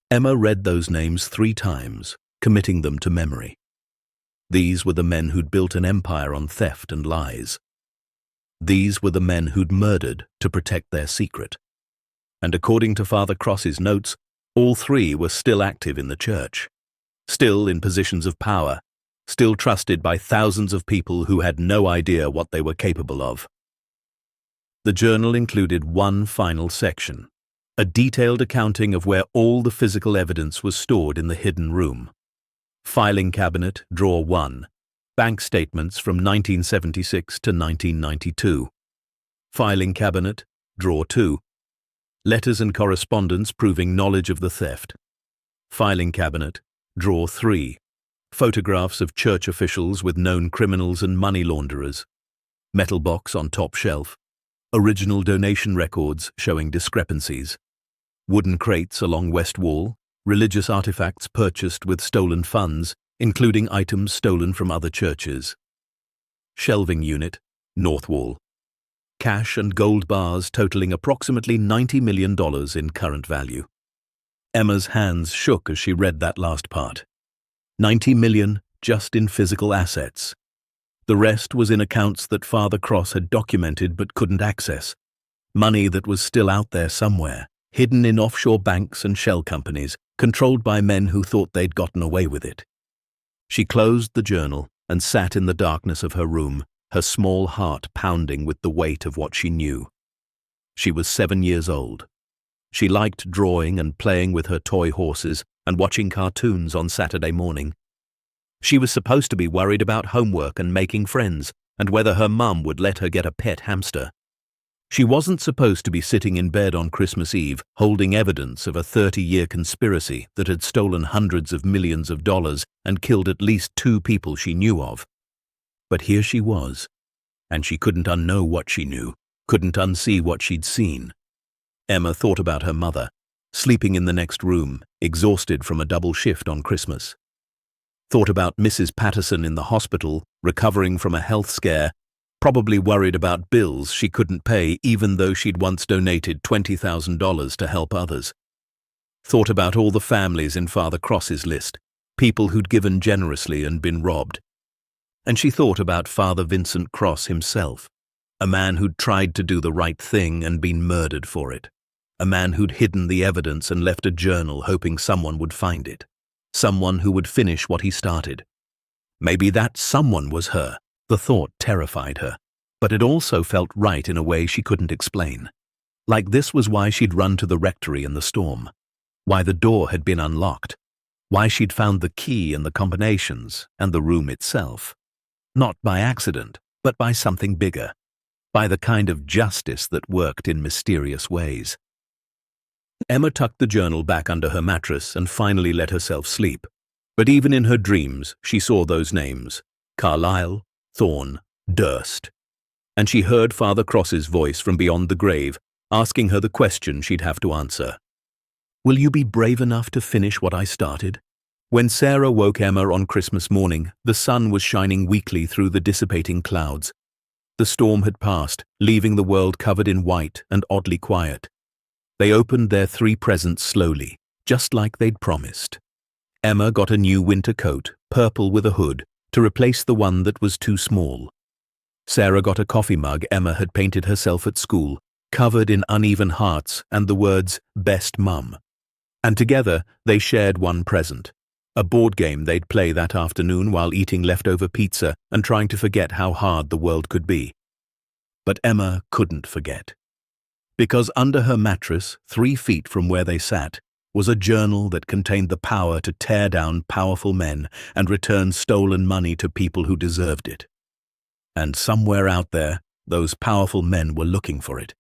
Emma read those names 3 times, committing them to memory. These were the men who'd built an empire on theft and lies. These were the men who'd murdered to protect their secret. And according to Father Cross's notes, all 3 were still active in the church, still in positions of power, still trusted by thousands of people who had no idea what they were capable of. The journal included one final section, a detailed accounting of where all the physical evidence was stored in the hidden room. Filing cabinet, drawer 1, bank statements from 1976 to 1992. Filing cabinet, drawer 2, letters and correspondence proving knowledge of the theft. Filing cabinet, drawer 3, photographs of church officials with known criminals and money launderers. Metal box on top shelf. Original donation records showing discrepancies. Wooden crates along west wall. Religious artifacts purchased with stolen funds, including items stolen from other churches. Shelving unit, north wall. Cash and gold bars totaling approximately $90 million in current value. Emma's hands shook as she read that last part. 90 million just in physical assets. The rest was in accounts that Father Cross had documented but couldn't access. Money that was still out there somewhere, hidden in offshore banks and shell companies, controlled by men who thought they'd gotten away with it. She closed the journal and sat in the darkness of her room, her small heart pounding with the weight of what she knew. She was 7 years old. She liked drawing and playing with her toy horses and watching cartoons on Saturday morning. She was supposed to be worried about homework and making friends, and whether her mum would let her get a pet hamster. She wasn't supposed to be sitting in bed on Christmas Eve holding evidence of a 30-year conspiracy that had stolen hundreds of millions of dollars and killed at least 2 people she knew of. But here she was, and she couldn't unknow what she knew, couldn't unsee what she'd seen. Emma thought about her mother, sleeping in the next room, exhausted from a double shift on Christmas. Thought about Mrs. Patterson in the hospital, recovering from a health scare, probably worried about bills she couldn't pay even though she'd once donated $20,000 to help others. Thought about all the families in Father Cross's list, people who'd given generously and been robbed. And she thought about Father Vincent Cross himself, a man who'd tried to do the right thing and been murdered for it, a man who'd hidden the evidence and left a journal hoping someone would find it, someone who would finish what he started. Maybe that someone was her. The thought terrified her, but it also felt right in a way she couldn't explain. Like this was why she'd run to the rectory in the storm, why the door had been unlocked, why she'd found the key and the combinations and the room itself. Not by accident, but by something bigger, by the kind of justice that worked in mysterious ways. Emma tucked the journal back under her mattress and finally let herself sleep. But even in her dreams, she saw those names: Carlyle, Thorne, Durst. And she heard Father Cross's voice from beyond the grave, asking her the question she'd have to answer. Will you be brave enough to finish what I started? When Sarah woke Emma on Christmas morning, the sun was shining weakly through the dissipating clouds. The storm had passed, leaving the world covered in white and oddly quiet. They opened their 3 presents slowly, just like they'd promised. Emma got a new winter coat, purple with a hood, to replace the one that was too small. Sarah got a coffee mug Emma had painted herself at school, covered in uneven hearts and the words, "Best Mum." And together they shared one present, a board game they'd play that afternoon while eating leftover pizza and trying to forget how hard the world could be. But Emma couldn't forget. Because under her mattress, 3 feet from where they sat, was a journal that contained the power to tear down powerful men and return stolen money to people who deserved it. And somewhere out there, those powerful men were looking for it.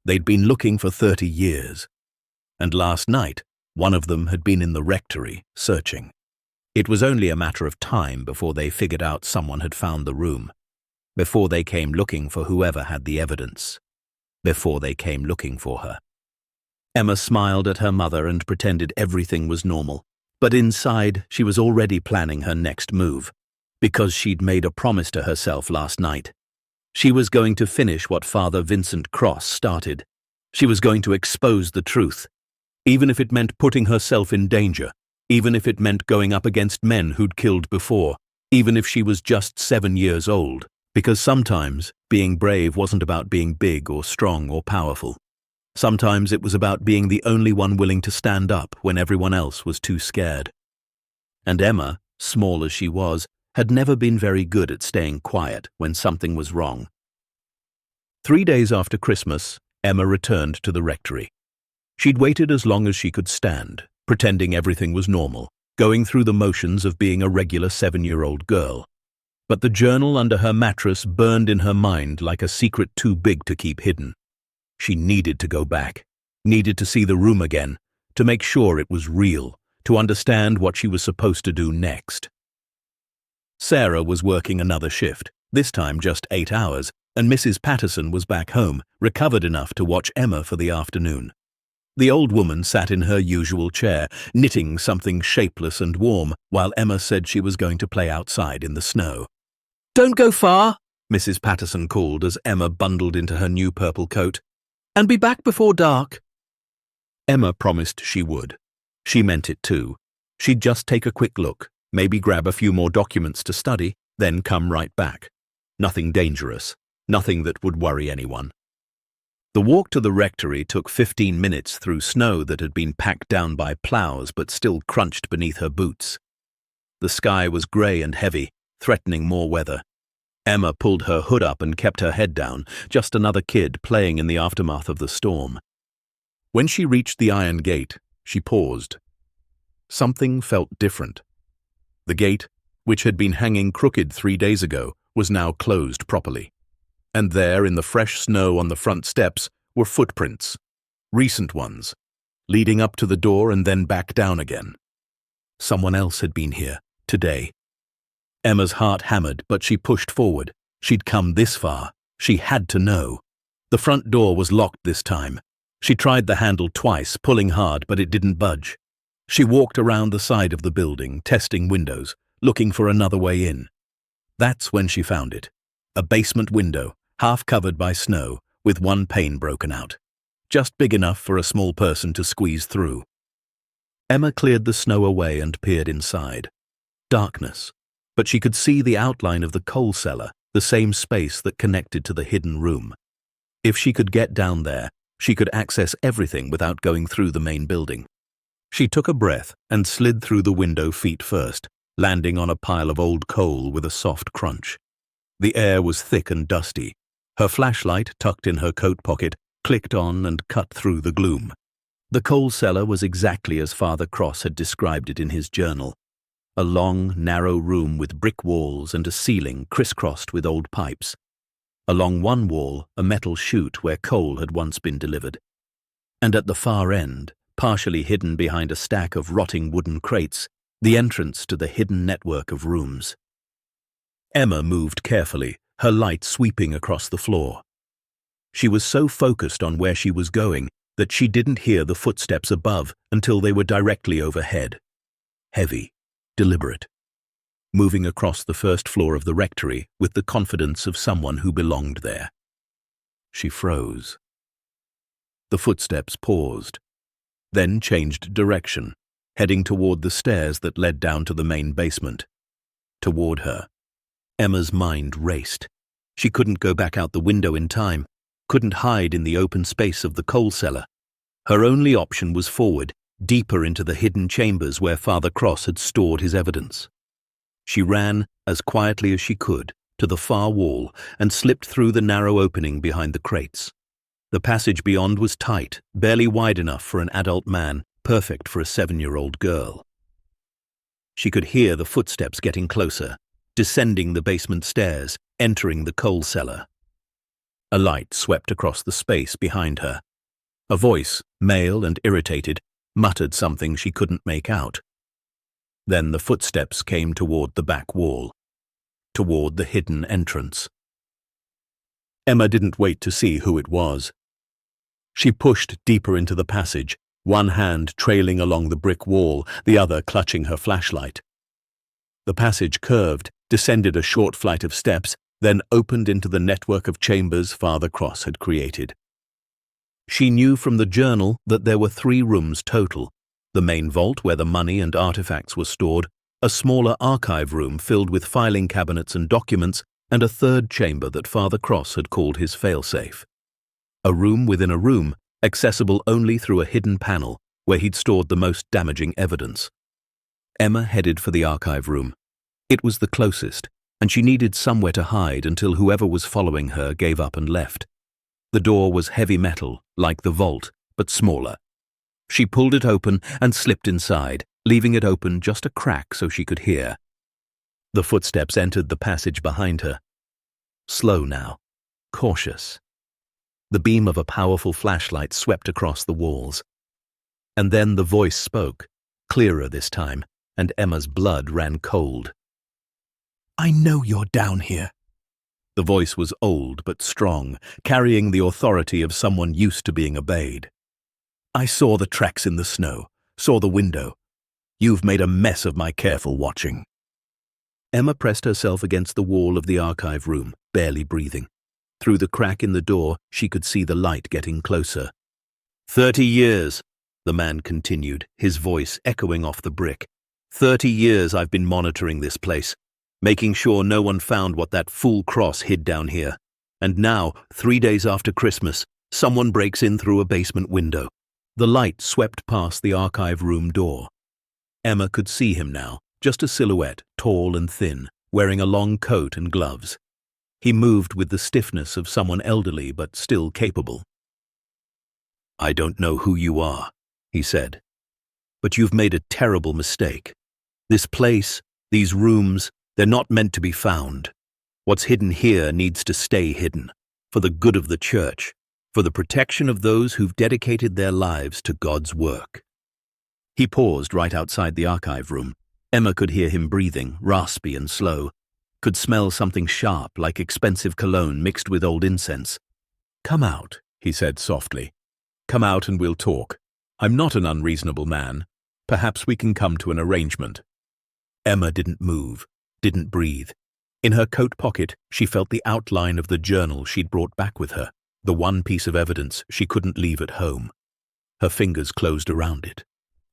They'd been looking for 30 years. And last night, one of them had been in the rectory, searching. It was only a matter of time before they figured out someone had found the room, before they came looking for whoever had the evidence, before they came looking for her. Emma smiled at her mother and pretended everything was normal, but inside she was already planning her next move, because she'd made a promise to herself last night. She was going to finish what Father Vincent Cross started. She was going to expose the truth, even if it meant putting herself in danger, even if it meant going up against men who'd killed before, even if she was just 7 years old, because sometimes being brave wasn't about being big or strong or powerful. Sometimes it was about being the only one willing to stand up when everyone else was too scared. And Emma, small as she was, had never been very good at staying quiet when something was wrong. 3 days after Christmas, Emma returned to the rectory. She'd waited as long as she could stand, pretending everything was normal, going through the motions of being a regular 7-year-old girl. But the journal under her mattress burned in her mind like a secret too big to keep hidden. She needed to go back, needed to see the room again, to make sure it was real, to understand what she was supposed to do next. Sarah was working another shift, this time just 8 hours, and Mrs. Patterson was back home, recovered enough to watch Emma for the afternoon. The old woman sat in her usual chair, knitting something shapeless and warm, while Emma said she was going to play outside in the snow. "Don't go far," Mrs. Patterson called as Emma bundled into her new purple coat. "And be back before dark." Emma promised she would. She meant it too. She'd just take a quick look, maybe grab a few more documents to study, then come right back. Nothing dangerous, nothing that would worry anyone. The walk to the rectory took 15 minutes through snow that had been packed down by plows but still crunched beneath her boots. The sky was grey and heavy, threatening more weather. Emma pulled her hood up and kept her head down, just another kid playing in the aftermath of the storm. When she reached the iron gate, she paused. Something felt different. The gate, which had been hanging crooked 3 days ago, was now closed properly. And there, in the fresh snow on the front steps, were footprints, recent ones, leading up to the door and then back down again. Someone else had been here, today. Emma's heart hammered, but she pushed forward. She'd come this far. She had to know. The front door was locked this time. She tried the handle twice, pulling hard, but it didn't budge. She walked around the side of the building, testing windows, looking for another way in. That's when she found it. A basement window, half covered by snow, with one pane broken out. Just big enough for a small person to squeeze through. Emma cleared the snow away and peered inside. Darkness, but she could see the outline of the coal cellar, the same space that connected to the hidden room. If she could get down there, she could access everything without going through the main building. She took a breath and slid through the window feet first, landing on a pile of old coal with a soft crunch. The air was thick and dusty. Her flashlight, tucked in her coat pocket, clicked on and cut through the gloom. The coal cellar was exactly as Father Cross had described it in his journal. A long, narrow room with brick walls and a ceiling crisscrossed with old pipes. Along one wall, a metal chute where coal had once been delivered. And at the far end, partially hidden behind a stack of rotting wooden crates, the entrance to the hidden network of rooms. Emma moved carefully, her light sweeping across the floor. She was so focused on where she was going that she didn't hear the footsteps above until they were directly overhead. Heavy, deliberate. Moving across the first floor of the rectory with the confidence of someone who belonged there. She froze. The footsteps paused, then changed direction, heading toward the stairs that led down to the main basement. Toward her. Emma's mind raced. She couldn't go back out the window in time, couldn't hide in the open space of the coal cellar. Her only option was forward, deeper into the hidden chambers where Father Cross had stored his evidence. She ran, as quietly as she could, to the far wall and slipped through the narrow opening behind the crates. The passage beyond was tight, barely wide enough for an adult man, perfect for a 7-year-old girl. She could hear the footsteps getting closer, descending the basement stairs, entering the coal cellar. A light swept across the space behind her. A voice, male and irritated, muttered something she couldn't make out. Then the footsteps came toward the back wall, toward the hidden entrance. Emma didn't wait to see who it was. She pushed deeper into the passage, one hand trailing along the brick wall, the other clutching her flashlight. The passage curved, descended a short flight of steps, then opened into the network of chambers Father Cross had created. She knew from the journal that there were 3 rooms total: the main vault where the money and artifacts were stored, a smaller archive room filled with filing cabinets and documents, and a 3rd chamber that Father Cross had called his failsafe. A room within a room, accessible only through a hidden panel where he'd stored the most damaging evidence. Emma headed for the archive room. It was the closest, and she needed somewhere to hide until whoever was following her gave up and left. The door was heavy metal, like the vault, but smaller. She pulled it open and slipped inside, leaving it open just a crack so she could hear. The footsteps entered the passage behind her. Slow now, cautious. The beam of a powerful flashlight swept across the walls. And then the voice spoke, clearer this time, and Emma's blood ran cold. I know you're down here. The voice was old but strong, carrying the authority of someone used to being obeyed. I saw the tracks in the snow, saw the window. You've made a mess of my careful watching. Emma pressed herself against the wall of the archive room, barely breathing. Through the crack in the door, she could see the light getting closer. 30 years, the man continued, his voice echoing off the brick. 30 years I've been monitoring this place, making sure no one found what that fool cross hid down here. And now, 3 days after Christmas, someone breaks in through a basement window. The light swept past the archive room door. Emma could see him now, just a silhouette, tall and thin, wearing a long coat and gloves. He moved with the stiffness of someone elderly but still capable. I don't know who you are, he said, but you've made a terrible mistake. This place, these rooms, they're not meant to be found. What's hidden here needs to stay hidden, for the good of the church, for the protection of those who've dedicated their lives to God's work. He paused right outside the archive room. Emma could hear him breathing, raspy and slow, could smell something sharp like expensive cologne mixed with old incense. Come out, he said softly. Come out and we'll talk. I'm not an unreasonable man. Perhaps we can come to an arrangement. Emma didn't move, didn't breathe. In her coat pocket, she felt the outline of the journal she'd brought back with her, the one piece of evidence she couldn't leave at home. Her fingers closed around it.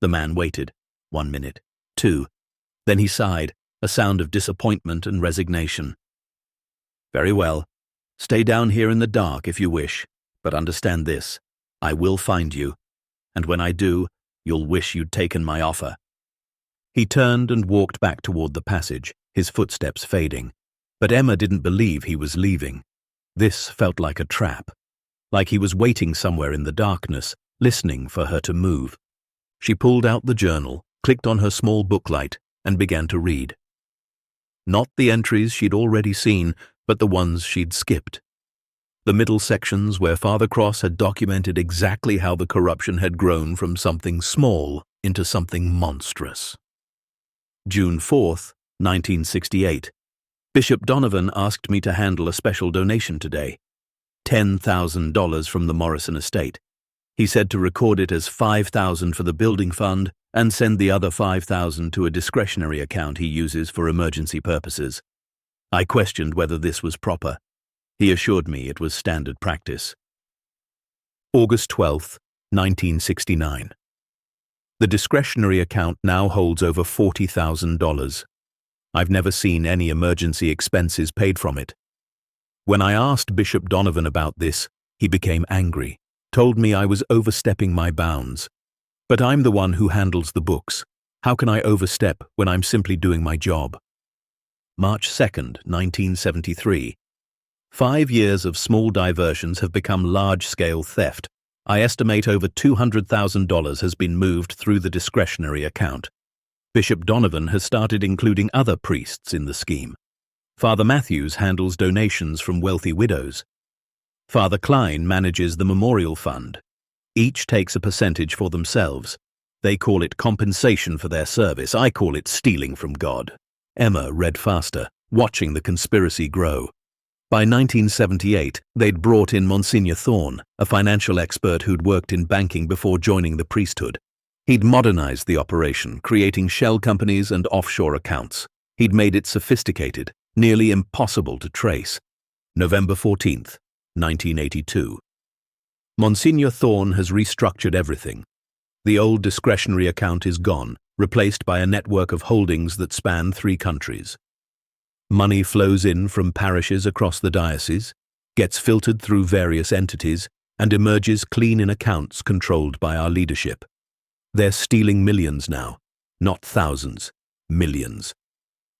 The man waited. 1 minute, 2. Then he sighed, a sound of disappointment and resignation. Very well. Stay down here in the dark if you wish, but understand this. I will find you, and when I do, you'll wish you'd taken my offer. He turned and walked back toward the passage, his footsteps fading. But Emma didn't believe he was leaving. This felt like a trap, like he was waiting somewhere in the darkness, listening for her to move. She pulled out the journal, clicked on her small booklight, and began to read. Not the entries she'd already seen, but the ones she'd skipped. The middle sections where Father Cross had documented exactly how the corruption had grown from something small into something monstrous. June 4th, 1968. Bishop Donovan asked me to handle a special donation today. $10,000 from the Morrison estate. He said to record it as $5,000 for the building fund and send the other $5,000 to a discretionary account he uses for emergency purposes. I questioned whether this was proper. He assured me it was standard practice. August 12th, 1969. The discretionary account now holds over $40,000. I've never seen any emergency expenses paid from it. When I asked Bishop Donovan about this, he became angry, told me I was overstepping my bounds. But I'm the one who handles the books. How can I overstep when I'm simply doing my job? March 2nd, 1973. 5 years of small diversions have become large-scale theft. I estimate over $200,000 has been moved through the discretionary account. Bishop Donovan has started including other priests in the scheme. Father Matthews handles donations from wealthy widows. Father Klein manages the memorial fund. Each takes a percentage for themselves. They call it compensation for their service. I call it stealing from God. Emma read faster, watching the conspiracy grow. By 1978, they'd brought in Monsignor Thorne, a financial expert who'd worked in banking before joining the priesthood. He'd modernized the operation, creating shell companies and offshore accounts. He'd made it sophisticated, nearly impossible to trace. November 14th, 1982. Monsignor Thorne has restructured everything. The old discretionary account is gone, replaced by a network of holdings that span 3 countries. Money flows in from parishes across the diocese, gets filtered through various entities, and emerges clean in accounts controlled by our leadership. They're stealing millions now, not thousands, millions.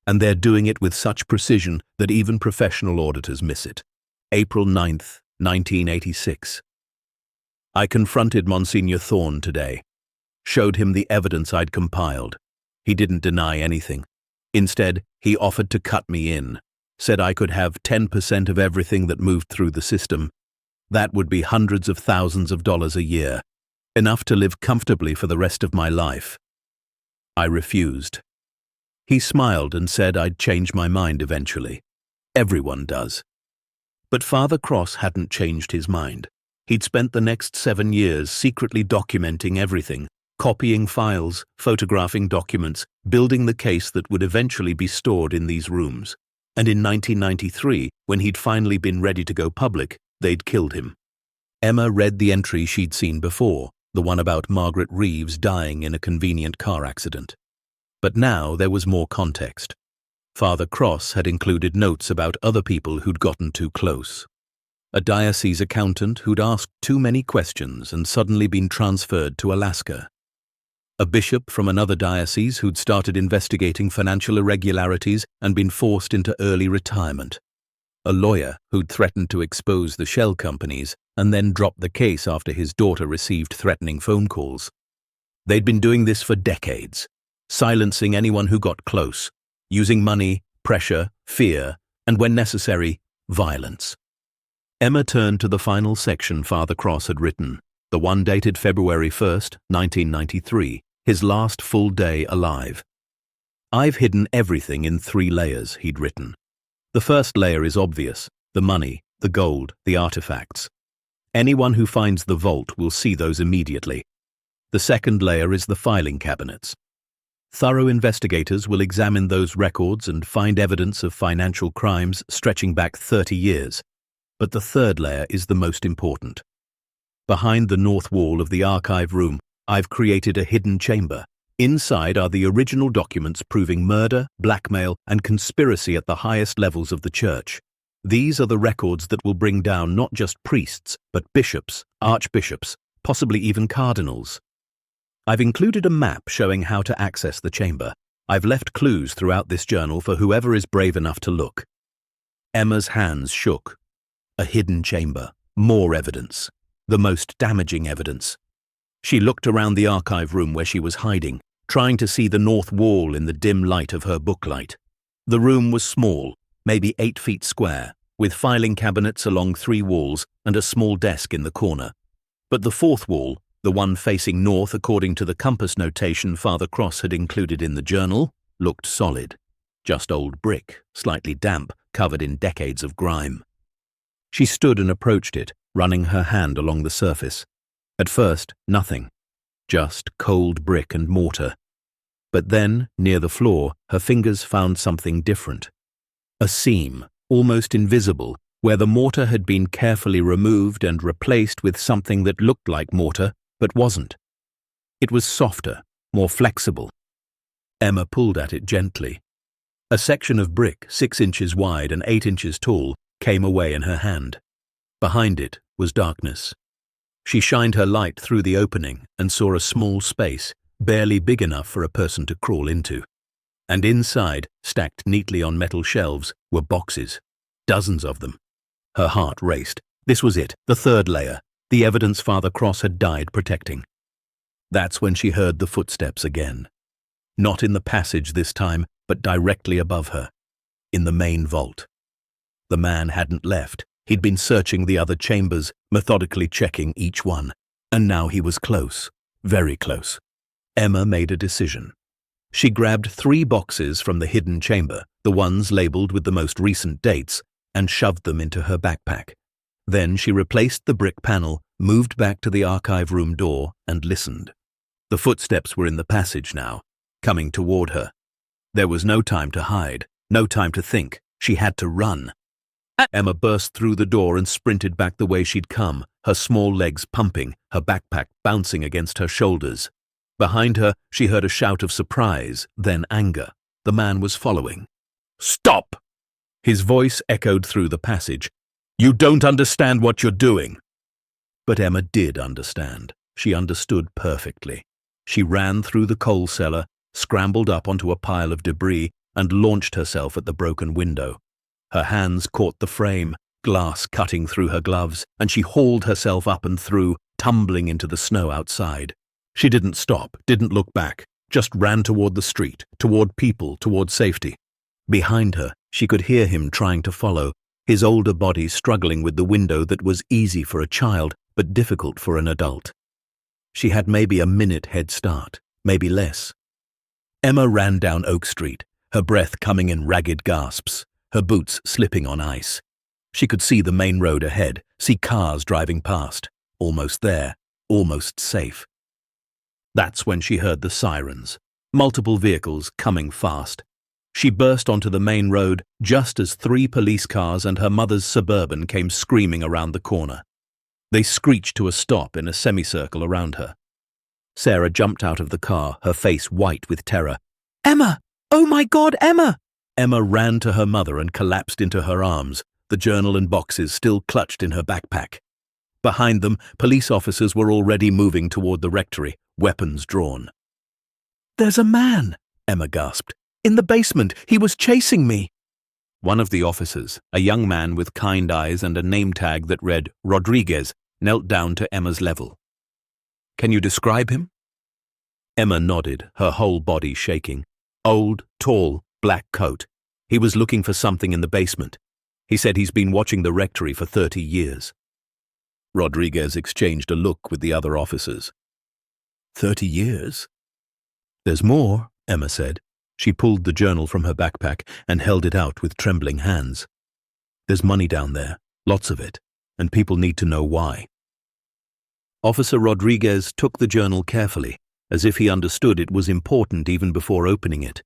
And they're doing it with such precision that even professional auditors miss it. April 9th, 1986. I confronted Monsignor Thorne today. Showed him the evidence I'd compiled. He didn't deny anything. Instead, he offered to cut me in. Said I could have 10% of everything that moved through the system. That would be hundreds of thousands of dollars a year. Enough to live comfortably for the rest of my life. I refused. He smiled and said I'd change my mind eventually. Everyone does. But Father Cross hadn't changed his mind. He'd spent the next 7 years secretly documenting everything, copying files, photographing documents, building the case that would eventually be stored in these rooms. And in 1993, when he'd finally been ready to go public, they'd killed him. Emma read the entry she'd seen before, the one about Margaret Reeves dying in a convenient car accident. But now there was more context. Father Cross had included notes about other people who'd gotten too close. A diocese accountant who'd asked too many questions and suddenly been transferred to Alaska. A bishop from another diocese who'd started investigating financial irregularities and been forced into early retirement. A lawyer who'd threatened to expose the shell companies and then dropped the case after his daughter received threatening phone calls. They'd been doing this for decades, silencing anyone who got close, using money, pressure, fear, and when necessary, violence. Emma turned to the final section Father Cross had written, the one dated February 1st, 1993, his last full day alive. I've hidden everything in 3 layers, he'd written. The first layer is obvious, the money, the gold, the artifacts. Anyone who finds the vault will see those immediately. The second layer is the filing cabinets. Thorough investigators will examine those records and find evidence of financial crimes stretching back 30 years. But the third layer is the most important. Behind the north wall of the archive room, I've created a hidden chamber. Inside are the original documents proving murder, blackmail, and conspiracy at the highest levels of the church. These are the records that will bring down not just priests, but bishops, archbishops, possibly even cardinals. I've included a map showing how to access the chamber. I've left clues throughout this journal for whoever is brave enough to look. Emma's hands shook. A hidden chamber. More evidence. The most damaging evidence. She looked around the archive room where she was hiding, trying to see the north wall in the dim light of her booklight. The room was small, maybe 8 feet square, with filing cabinets along 3 walls and a small desk in the corner. But the fourth wall, the one facing north according to the compass notation Father Cross had included in the journal, looked solid. Just old brick, slightly damp, covered in decades of grime. She stood and approached it, running her hand along the surface. At first, nothing. Just cold brick and mortar. But then, near the floor, her fingers found something different. A seam, almost invisible, where the mortar had been carefully removed and replaced with something that looked like mortar, but wasn't. It was softer, more flexible. Emma pulled at it gently. A section of brick, 6 inches wide and 8 inches tall, came away in her hand. Behind it was darkness. She shined her light through the opening and saw a small space, barely big enough for a person to crawl into. And inside, stacked neatly on metal shelves, were boxes. Dozens of them. Her heart raced. This was it, the third layer, the evidence Father Cross had died protecting. That's when she heard the footsteps again. Not in the passage this time, but directly above her. In the main vault. The man hadn't left. He'd been searching the other chambers, methodically checking each one. And now he was close. Very close. Emma made a decision. She grabbed 3 boxes from the hidden chamber, the ones labeled with the most recent dates, and shoved them into her backpack. Then she replaced the brick panel, moved back to the archive room door, and listened. The footsteps were in the passage now, coming toward her. There was no time to hide, no time to think. She had to run. Emma burst through the door and sprinted back the way she'd come, her small legs pumping, her backpack bouncing against her shoulders. Behind her, she heard a shout of surprise, then anger. The man was following. "Stop!" His voice echoed through the passage. "You don't understand what you're doing." But Emma did understand. She understood perfectly. She ran through the coal cellar, scrambled up onto a pile of debris, and launched herself at the broken window. Her hands caught the frame, glass cutting through her gloves, and she hauled herself up and through, tumbling into the snow outside. She didn't stop, didn't look back, just ran toward the street, toward people, toward safety. Behind her, she could hear him trying to follow, his older body struggling with the window that was easy for a child but difficult for an adult. She had maybe a minute head start, maybe less. Emma ran down Oak Street, her breath coming in ragged gasps, her boots slipping on ice. She could see the main road ahead, see cars driving past, almost there, almost safe. That's when she heard the sirens, multiple vehicles coming fast. She burst onto the main road just as 3 police cars and her mother's Suburban came screaming around the corner. They screeched to a stop in a semicircle around her. Sarah jumped out of the car, her face white with terror. "Emma! Oh my God, Emma!" Emma ran to her mother and collapsed into her arms, the journal and boxes still clutched in her backpack. Behind them, police officers were already moving toward the rectory, weapons drawn. "There's a man," Emma gasped. "In the basement. He was chasing me." One of the officers, a young man with kind eyes and a name tag that read Rodriguez, knelt down to Emma's level. "Can you describe him?" Emma nodded, her whole body shaking. Old, tall, black coat. He was looking for something in the basement. He said he's been watching the rectory for 30 years. Rodriguez exchanged a look with the other officers. 30 years? "There's more," Emma said. She pulled the journal from her backpack and held it out with trembling hands. "There's money down there, lots of it, and people need to know why." Officer Rodriguez took the journal carefully, as if he understood it was important even before opening it.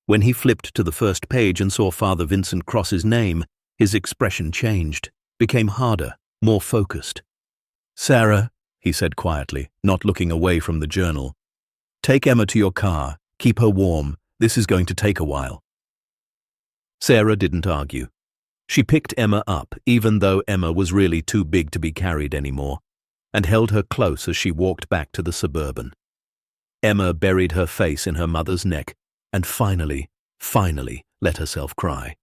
When he flipped to the first page and saw Father Vincent Cross's name, his expression changed, became harder, more focused. "Sarah," he said quietly, not looking away from the journal, "take Emma to your car, keep her warm. This is going to take a while." Sarah didn't argue. She picked Emma up, even though Emma was really too big to be carried anymore, and held her close as she walked back to the Suburban. Emma buried her face in her mother's neck and finally let herself cry.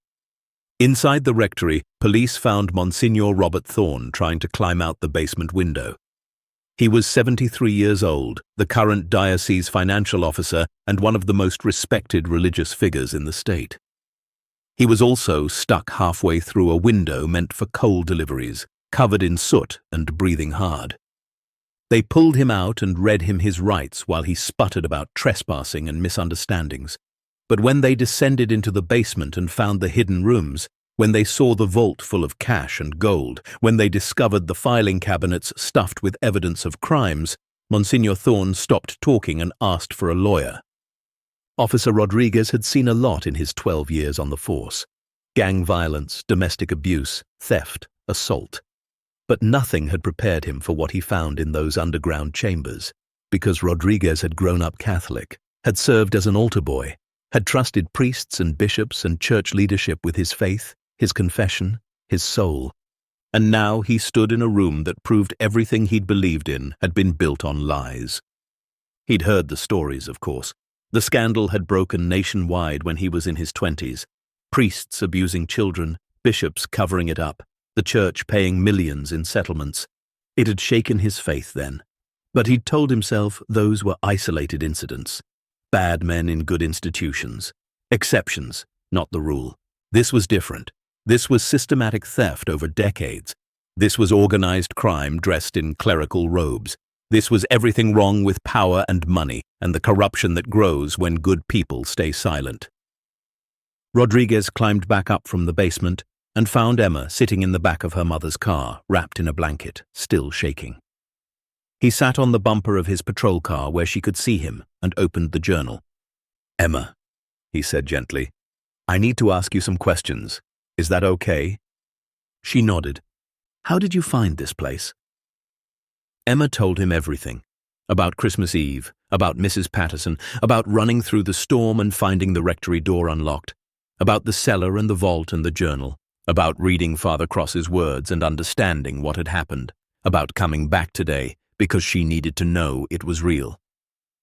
Inside the rectory, police found Monsignor Robert Thorne trying to climb out the basement window. He was 73 years old, the current diocese financial officer and one of the most respected religious figures in the state. He was also stuck halfway through a window meant for coal deliveries, covered in soot and breathing hard. They pulled him out and read him his rights while he sputtered about trespassing and misunderstandings. But when they descended into the basement and found the hidden rooms, when they saw the vault full of cash and gold, when they discovered the filing cabinets stuffed with evidence of crimes, Monsignor Thorne stopped talking and asked for a lawyer. Officer Rodriguez had seen a lot in his 12 years on the force. Gang violence, domestic abuse, theft, assault. But nothing had prepared him for what he found in those underground chambers, because Rodriguez had grown up Catholic, had served as an altar boy, had trusted priests and bishops and church leadership with his faith, his confession, his soul. And now he stood in a room that proved everything he'd believed in had been built on lies. He'd heard the stories, of course. The scandal had broken nationwide when he was in his 20s. Priests abusing children, bishops covering it up, the church paying millions in settlements. It had shaken his faith then. But he'd told himself those were isolated incidents. Bad men in good institutions. Exceptions, not the rule. This was different. This was systematic theft over decades. This was organized crime dressed in clerical robes. This was everything wrong with power and money and the corruption that grows when good people stay silent. Rodriguez climbed back up from the basement and found Emma sitting in the back of her mother's car, wrapped in a blanket, still shaking. He sat on the bumper of his patrol car where she could see him and opened the journal. "Emma," he said gently, "I need to ask you some questions. Is that okay?" She nodded. "How did you find this place?" Emma told him everything. About Christmas Eve, about Mrs. Patterson, about running through the storm and finding the rectory door unlocked, about the cellar and the vault and the journal, about reading Father Cross's words and understanding what had happened, about coming back today because she needed to know it was real.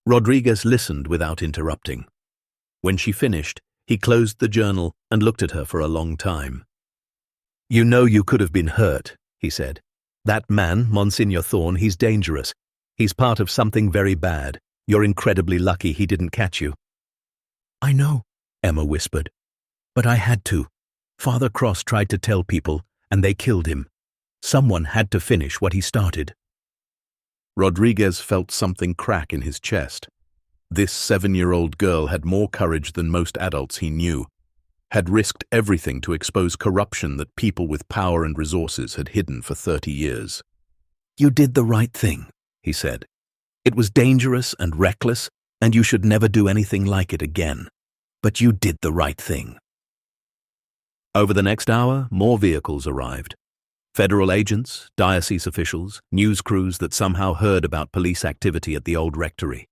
Rodriguez listened without interrupting. When she finished, He closed the journal and looked at her for a long time. "You know you could have been hurt," he said. "That man, Monsignor Thorne, he's dangerous. He's part of something very bad. You're incredibly lucky he didn't catch you." I know, Emma whispered. but I had to. Father Cross tried to tell people, and they killed him. Someone had to finish what he started. Rodriguez felt something crack in his chest. This 7-year-old girl had more courage than most adults he knew, had risked everything to expose corruption that people with power and resources had hidden for 30 years. "You did the right thing," he said. "It was dangerous and reckless, and you should never do anything like it again. But you did the right thing." Over the next hour, more vehicles arrived. Federal agents, diocese officials, news crews that somehow heard about police activity at the old rectory.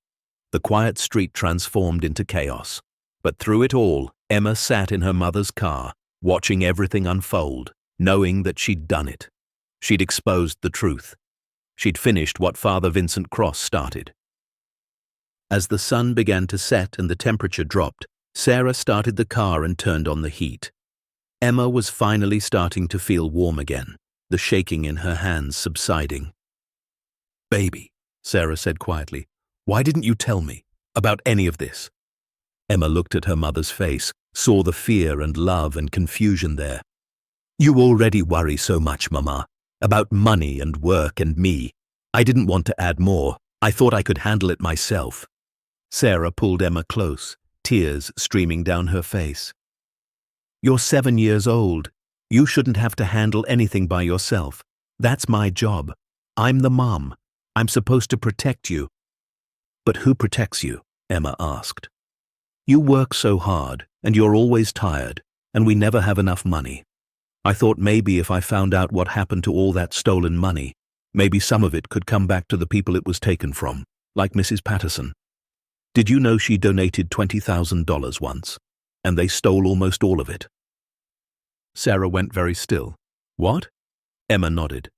The quiet street transformed into chaos. But through it all, Emma sat in her mother's car, watching everything unfold, knowing that she'd done it. She'd exposed the truth. She'd finished what Father Vincent Cross started. As the sun began to set and the temperature dropped, Sarah started the car and turned on the heat. Emma was finally starting to feel warm again, the shaking in her hands subsiding. "Baby," Sarah said quietly, "why didn't you tell me about any of this?" Emma looked at her mother's face, saw the fear and love and confusion there. "You already worry so much, Mama, about money and work and me. I didn't want to add more. I thought I could handle it myself." Sarah pulled Emma close, tears streaming down her face. "You're 7 years old. You shouldn't have to handle anything by yourself. That's my job. I'm the mom. I'm supposed to protect you." "But who protects you?" Emma asked. "You work so hard, and you're always tired, and we never have enough money. I thought maybe if I found out what happened to all that stolen money, maybe some of it could come back to the people it was taken from, like Mrs. Patterson. Did you know she donated $20,000 once, and they stole almost all of it?" Sarah went very still. "What?" Emma nodded.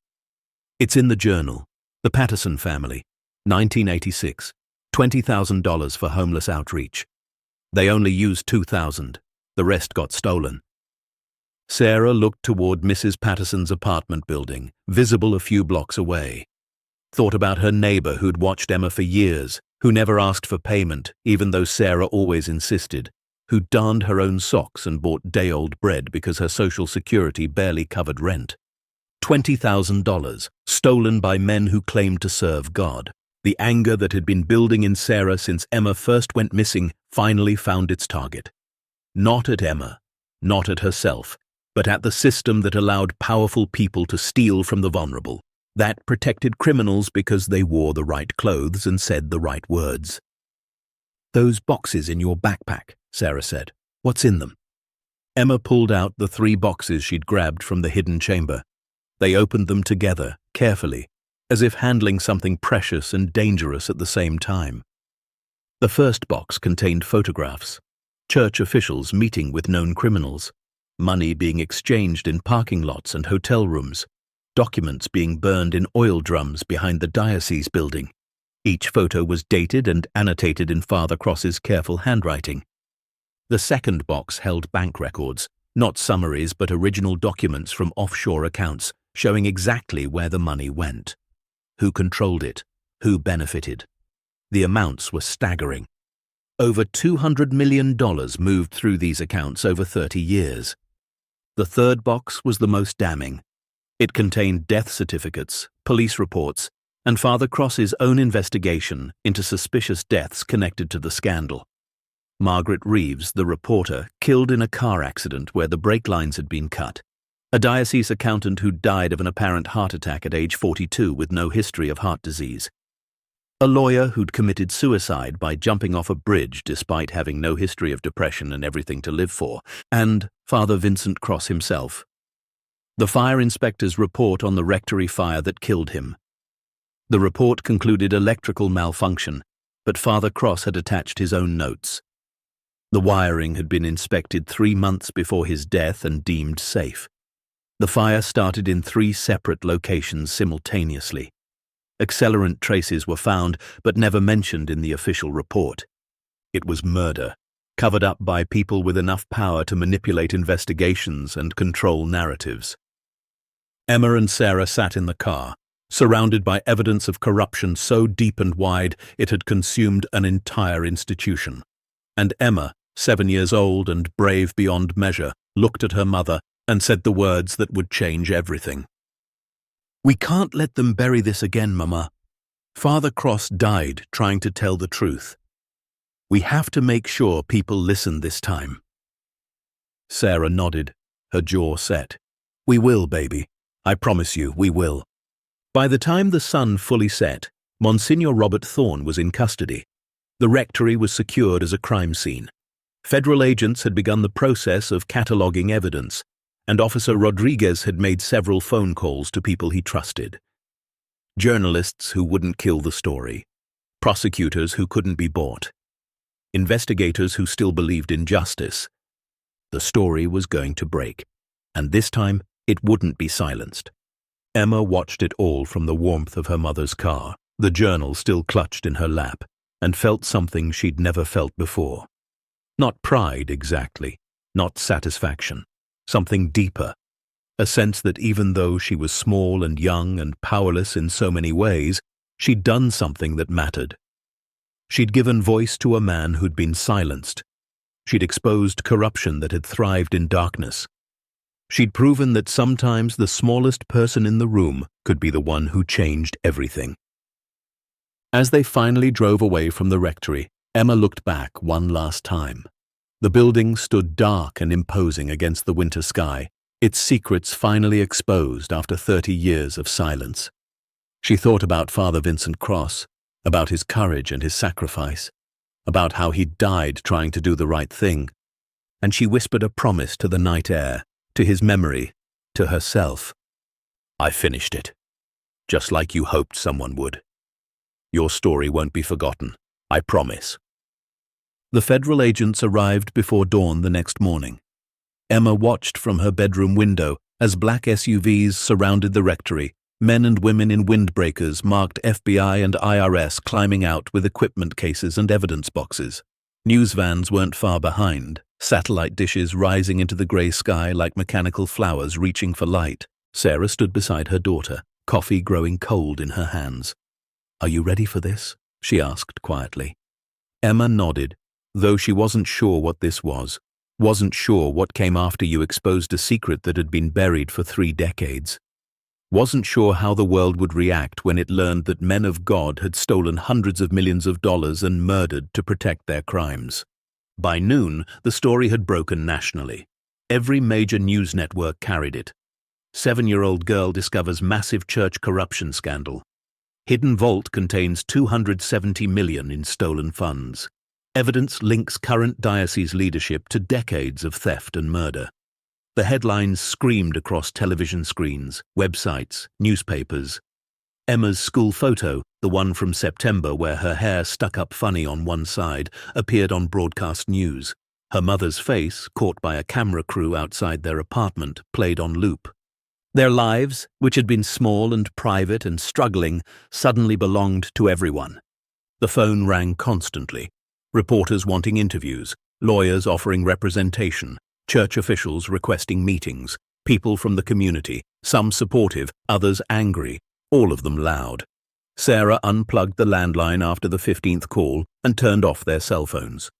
"It's in the journal. The Patterson family, 1986, $20,000 for homeless outreach. They only used $2,000. The rest got stolen." Sarah looked toward Mrs. Patterson's apartment building, visible a few blocks away. Thought about her neighbor who'd watched Emma for years, who never asked for payment, even though Sarah always insisted, who darned her own socks and bought day-old bread because her Social Security barely covered rent. $20,000, stolen by men who claimed to serve God. The anger that had been building in Sarah since Emma first went missing finally found its target. Not at Emma, not at herself, but at the system that allowed powerful people to steal from the vulnerable, that protected criminals because they wore the right clothes and said the right words. "Those boxes in your backpack," Sarah said. "What's in them?" Emma pulled out the 3 boxes she'd grabbed from the hidden chamber. They opened them together, carefully, as if handling something precious and dangerous at the same time. The first box contained photographs, church officials meeting with known criminals, money being exchanged in parking lots and hotel rooms, documents being burned in oil drums behind the diocese building. Each photo was dated and annotated in Father Cross's careful handwriting. The second box held bank records, not summaries but original documents from offshore accounts showing exactly where the money went, who controlled it, who benefited. The amounts were staggering. Over $200 million moved through these accounts over 30 years. The third box was the most damning. It contained death certificates, police reports, and Father Cross's own investigation into suspicious deaths connected to the scandal. Margaret Reeves, the reporter, killed in a car accident where the brake lines had been cut. A diocese accountant who died of an apparent heart attack at age 42 with no history of heart disease. A lawyer who'd committed suicide by jumping off a bridge despite having no history of depression and everything to live for. And Father Vincent Cross himself. The fire inspector's report on the Rectory fire that killed him. The report concluded electrical malfunction, but Father Cross had attached his own notes. The wiring had been inspected 3 months before his death and deemed safe. The fire started in 3 separate locations simultaneously. Accelerant traces were found, but never mentioned in the official report. It was murder, covered up by people with enough power to manipulate investigations and control narratives. Emma and Sarah sat in the car, surrounded by evidence of corruption so deep and wide it had consumed an entire institution. And Emma, 7 years old and brave beyond measure, looked at her mother and said the words that would change everything. "We can't let them bury this again, Mama. Father Cross died trying to tell the truth. We have to make sure people listen this time." Sarah nodded, her jaw set. "We will, baby. I promise you, we will." By the time the sun fully set, Monsignor Robert Thorne was in custody. The rectory was secured as a crime scene. Federal agents had begun the process of cataloguing evidence, and Officer Rodriguez had made several phone calls to people he trusted. Journalists who wouldn't kill the story, prosecutors who couldn't be bought, investigators who still believed in justice. The story was going to break, and this time it wouldn't be silenced. Emma watched it all from the warmth of her mother's car, the journal still clutched in her lap, and felt something she'd never felt before. Not pride exactly, not satisfaction, something deeper, a sense that even though she was small and young and powerless in so many ways, she'd done something that mattered. She'd given voice to a man who'd been silenced. She'd exposed corruption that had thrived in darkness. She'd proven that sometimes the smallest person in the room could be the one who changed everything. As they finally drove away from the rectory, Emma looked back one last time. The building stood dark and imposing against the winter sky, its secrets finally exposed after 30 years of silence. She thought about Father Vincent Cross, about his courage and his sacrifice, about how he'd died trying to do the right thing, and she whispered a promise to the night air, to his memory, to herself. "I finished it, just like you hoped someone would. Your story won't be forgotten, I promise." The federal agents arrived before dawn the next morning. Emma watched from her bedroom window as black SUVs surrounded the rectory, men and women in windbreakers marked FBI and IRS climbing out with equipment cases and evidence boxes. News vans weren't far behind, satellite dishes rising into the grey sky like mechanical flowers reaching for light. Sarah stood beside her daughter, coffee growing cold in her hands. "Are you ready for this?" she asked quietly. Emma nodded, though she wasn't sure what this was, wasn't sure what came after you exposed a secret that had been buried for 3 decades. Wasn't sure how the world would react when it learned that men of God had stolen hundreds of millions of dollars and murdered to protect their crimes. By noon, the story had broken nationally. Every major news network carried it. 7-year-old girl discovers massive church corruption scandal. Hidden vault contains $270 million in stolen funds. Evidence links current diocese leadership to decades of theft and murder. The headlines screamed across television screens, websites, newspapers. Emma's school photo, the one from September where her hair stuck up funny on one side, appeared on broadcast news. Her mother's face, caught by a camera crew outside their apartment, played on loop. Their lives, which had been small and private and struggling, suddenly belonged to everyone. The phone rang constantly. Reporters wanting interviews, lawyers offering representation, church officials requesting meetings, people from the community, some supportive, others angry, all of them loud. Sarah unplugged the landline after the 15th call and turned off their cell phones.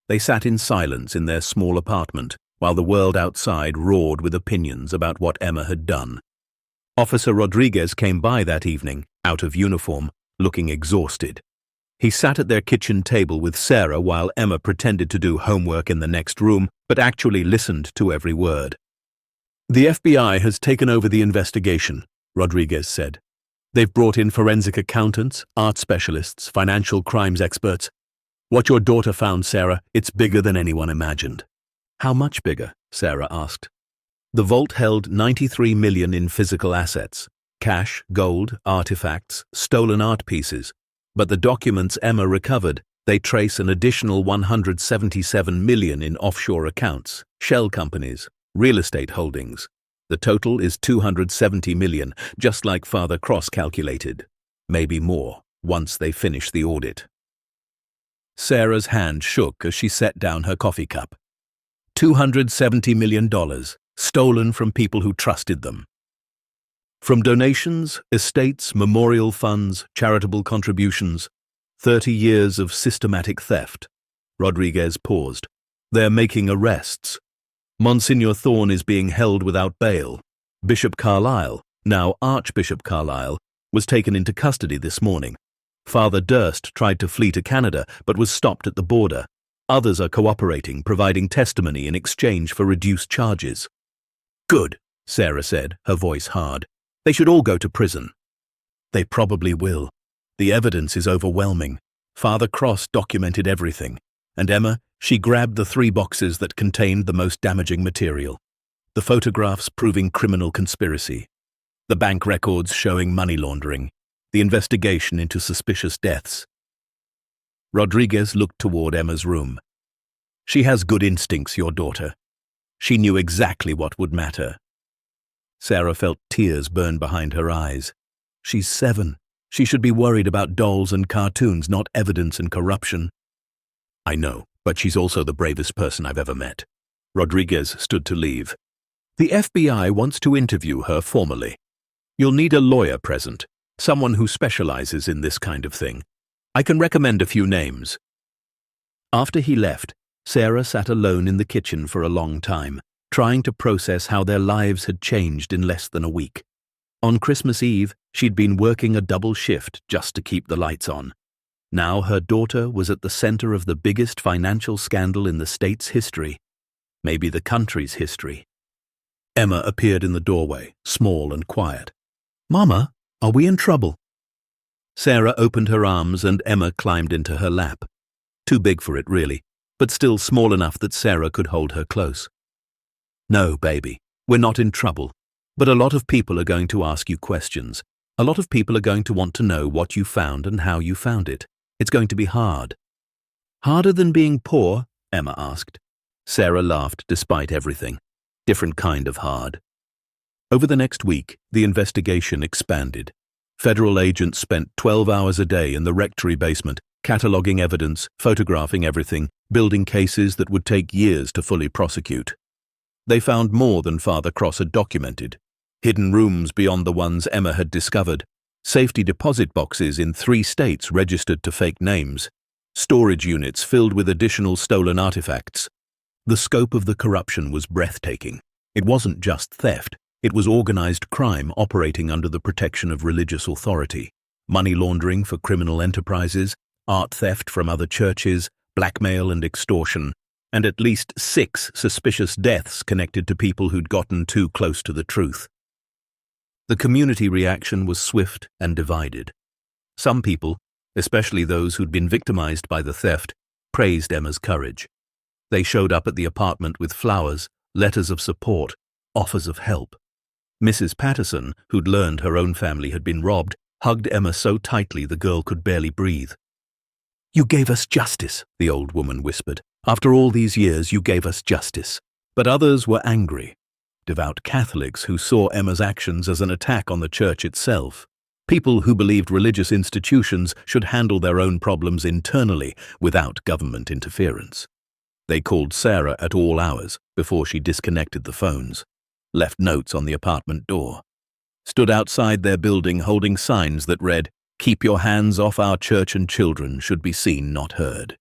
They sat in silence in their small apartment while the world outside roared with opinions about what Emma had done. Officer Rodriguez came by that evening, out of uniform, looking exhausted. He sat at their kitchen table with Sarah while Emma pretended to do homework in the next room, but actually listened to every word. "The FBI has taken over the investigation," Rodriguez said. "They've brought in forensic accountants, art specialists, financial crimes experts. What your daughter found, Sarah, it's bigger than anyone imagined." "How much bigger?" Sarah asked. The vault held $93 million in physical assets, cash, gold, artifacts, stolen art pieces. But the documents Emma recovered, they trace an additional $177 million in offshore accounts, shell companies, real estate holdings. The total is $270 million, just like Father Cross calculated. Maybe more, once they finish the audit. Sarah's hand shook as she set down her coffee cup. $270 million, stolen from people who trusted them. From donations, estates, memorial funds, charitable contributions, 30 years of systematic theft. Rodriguez paused. They're making arrests. Monsignor Thorne is being held without bail. Bishop Carlisle, now Archbishop Carlisle, was taken into custody this morning. Father Durst tried to flee to Canada but was stopped at the border. Others are cooperating, providing testimony in exchange for reduced charges. Good, Sarah said, her voice hard. They should all go to prison. They probably will. The evidence is overwhelming. Father Cross documented everything. And Emma, she grabbed the 3 boxes that contained the most damaging material. The photographs proving criminal conspiracy. The bank records showing money laundering. The investigation into suspicious deaths. Rodriguez looked toward Emma's room. She has good instincts, your daughter. She knew exactly what would matter. Sarah felt tears burn behind her eyes. She's 7. She should be worried about dolls and cartoons, not evidence and corruption. I know, but she's also the bravest person I've ever met. Rodriguez stood to leave. The FBI wants to interview her formally. You'll need a lawyer present, someone who specializes in this kind of thing. I can recommend a few names. After he left, Sarah sat alone in the kitchen for a long time, trying to process how their lives had changed in less than a week. On Christmas Eve, she'd been working a double shift just to keep the lights on. Now her daughter was at the center of the biggest financial scandal in the state's history, maybe the country's history. Emma appeared in the doorway, small and quiet. Mama, are we in trouble? Sarah opened her arms and Emma climbed into her lap. Too big for it, really, but still small enough that Sarah could hold her close. No, baby, we're not in trouble. But a lot of people are going to ask you questions. A lot of people are going to want to know what you found and how you found it. It's going to be hard. Harder than being poor? Emma asked. Sarah laughed despite everything. Different kind of hard. Over the next week, the investigation expanded. Federal agents spent 12 hours a day in the Rectory basement, cataloging evidence, photographing everything, building cases that would take years to fully prosecute. They found more than Father Cross had documented. Hidden rooms beyond the ones Emma had discovered, safety deposit boxes in 3 states registered to fake names, storage units filled with additional stolen artifacts. The scope of the corruption was breathtaking. It wasn't just theft. It was organized crime operating under the protection of religious authority, money laundering for criminal enterprises, art theft from other churches, blackmail and extortion, and at least 6 suspicious deaths connected to people who'd gotten too close to the truth. The community reaction was swift and divided. Some people, especially those who'd been victimized by the theft, praised Emma's courage. They showed up at the apartment with flowers, letters of support, offers of help. Mrs. Patterson, who'd learned her own family had been robbed, hugged Emma so tightly the girl could barely breathe. "You gave us justice," the old woman whispered. "After all these years, you gave us justice." But others were angry. Devout Catholics who saw Emma's actions as an attack on the church itself. People who believed religious institutions should handle their own problems internally without government interference. They called Sarah at all hours before she disconnected the phones, left notes on the apartment door, stood outside their building holding signs that read, "Keep your hands off our church and children should be seen, not heard."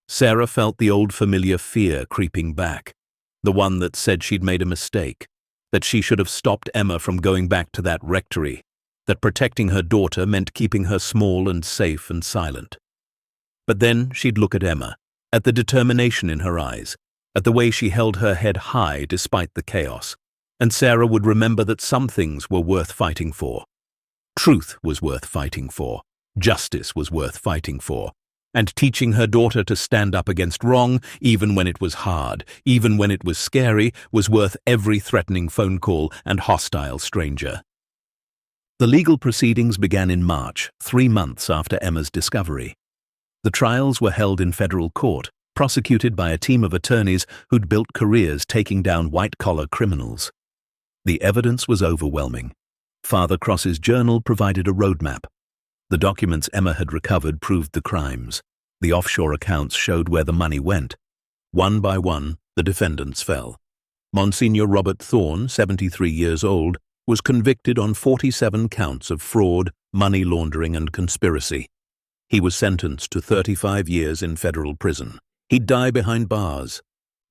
Sarah felt the old familiar fear creeping back, the one that said she'd made a mistake, that she should have stopped Emma from going back to that rectory, that protecting her daughter meant keeping her small and safe and silent. But then she'd look at Emma, at the determination in her eyes, at the way she held her head high despite the chaos, and Sarah would remember that some things were worth fighting for. Truth was worth fighting for, justice was worth fighting for, and teaching her daughter to stand up against wrong, even when it was hard, even when it was scary, was worth every threatening phone call and hostile stranger. The legal proceedings began in March, 3 months after Emma's discovery. The trials were held in federal court, prosecuted by a team of attorneys who'd built careers taking down white-collar criminals. The evidence was overwhelming. Father Cross's journal provided a roadmap. The documents Emma had recovered proved the crimes. The offshore accounts showed where the money went. One by one, the defendants fell. Monsignor Robert Thorne, 73 years old, was convicted on 47 counts of fraud, money laundering and conspiracy. He was sentenced to 35 years in federal prison. He'd die behind bars.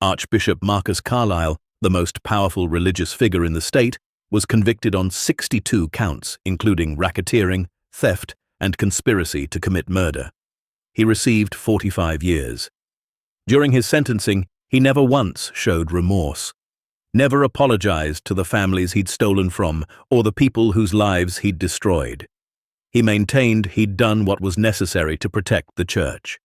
Archbishop Marcus Carlyle, the most powerful religious figure in the state, was convicted on 62 counts, including racketeering, theft, and conspiracy to commit murder. He received 45 years. During his sentencing, he never once showed remorse. Never apologized to the families he'd stolen from or the people whose lives he'd destroyed. He maintained he'd done what was necessary to protect the church.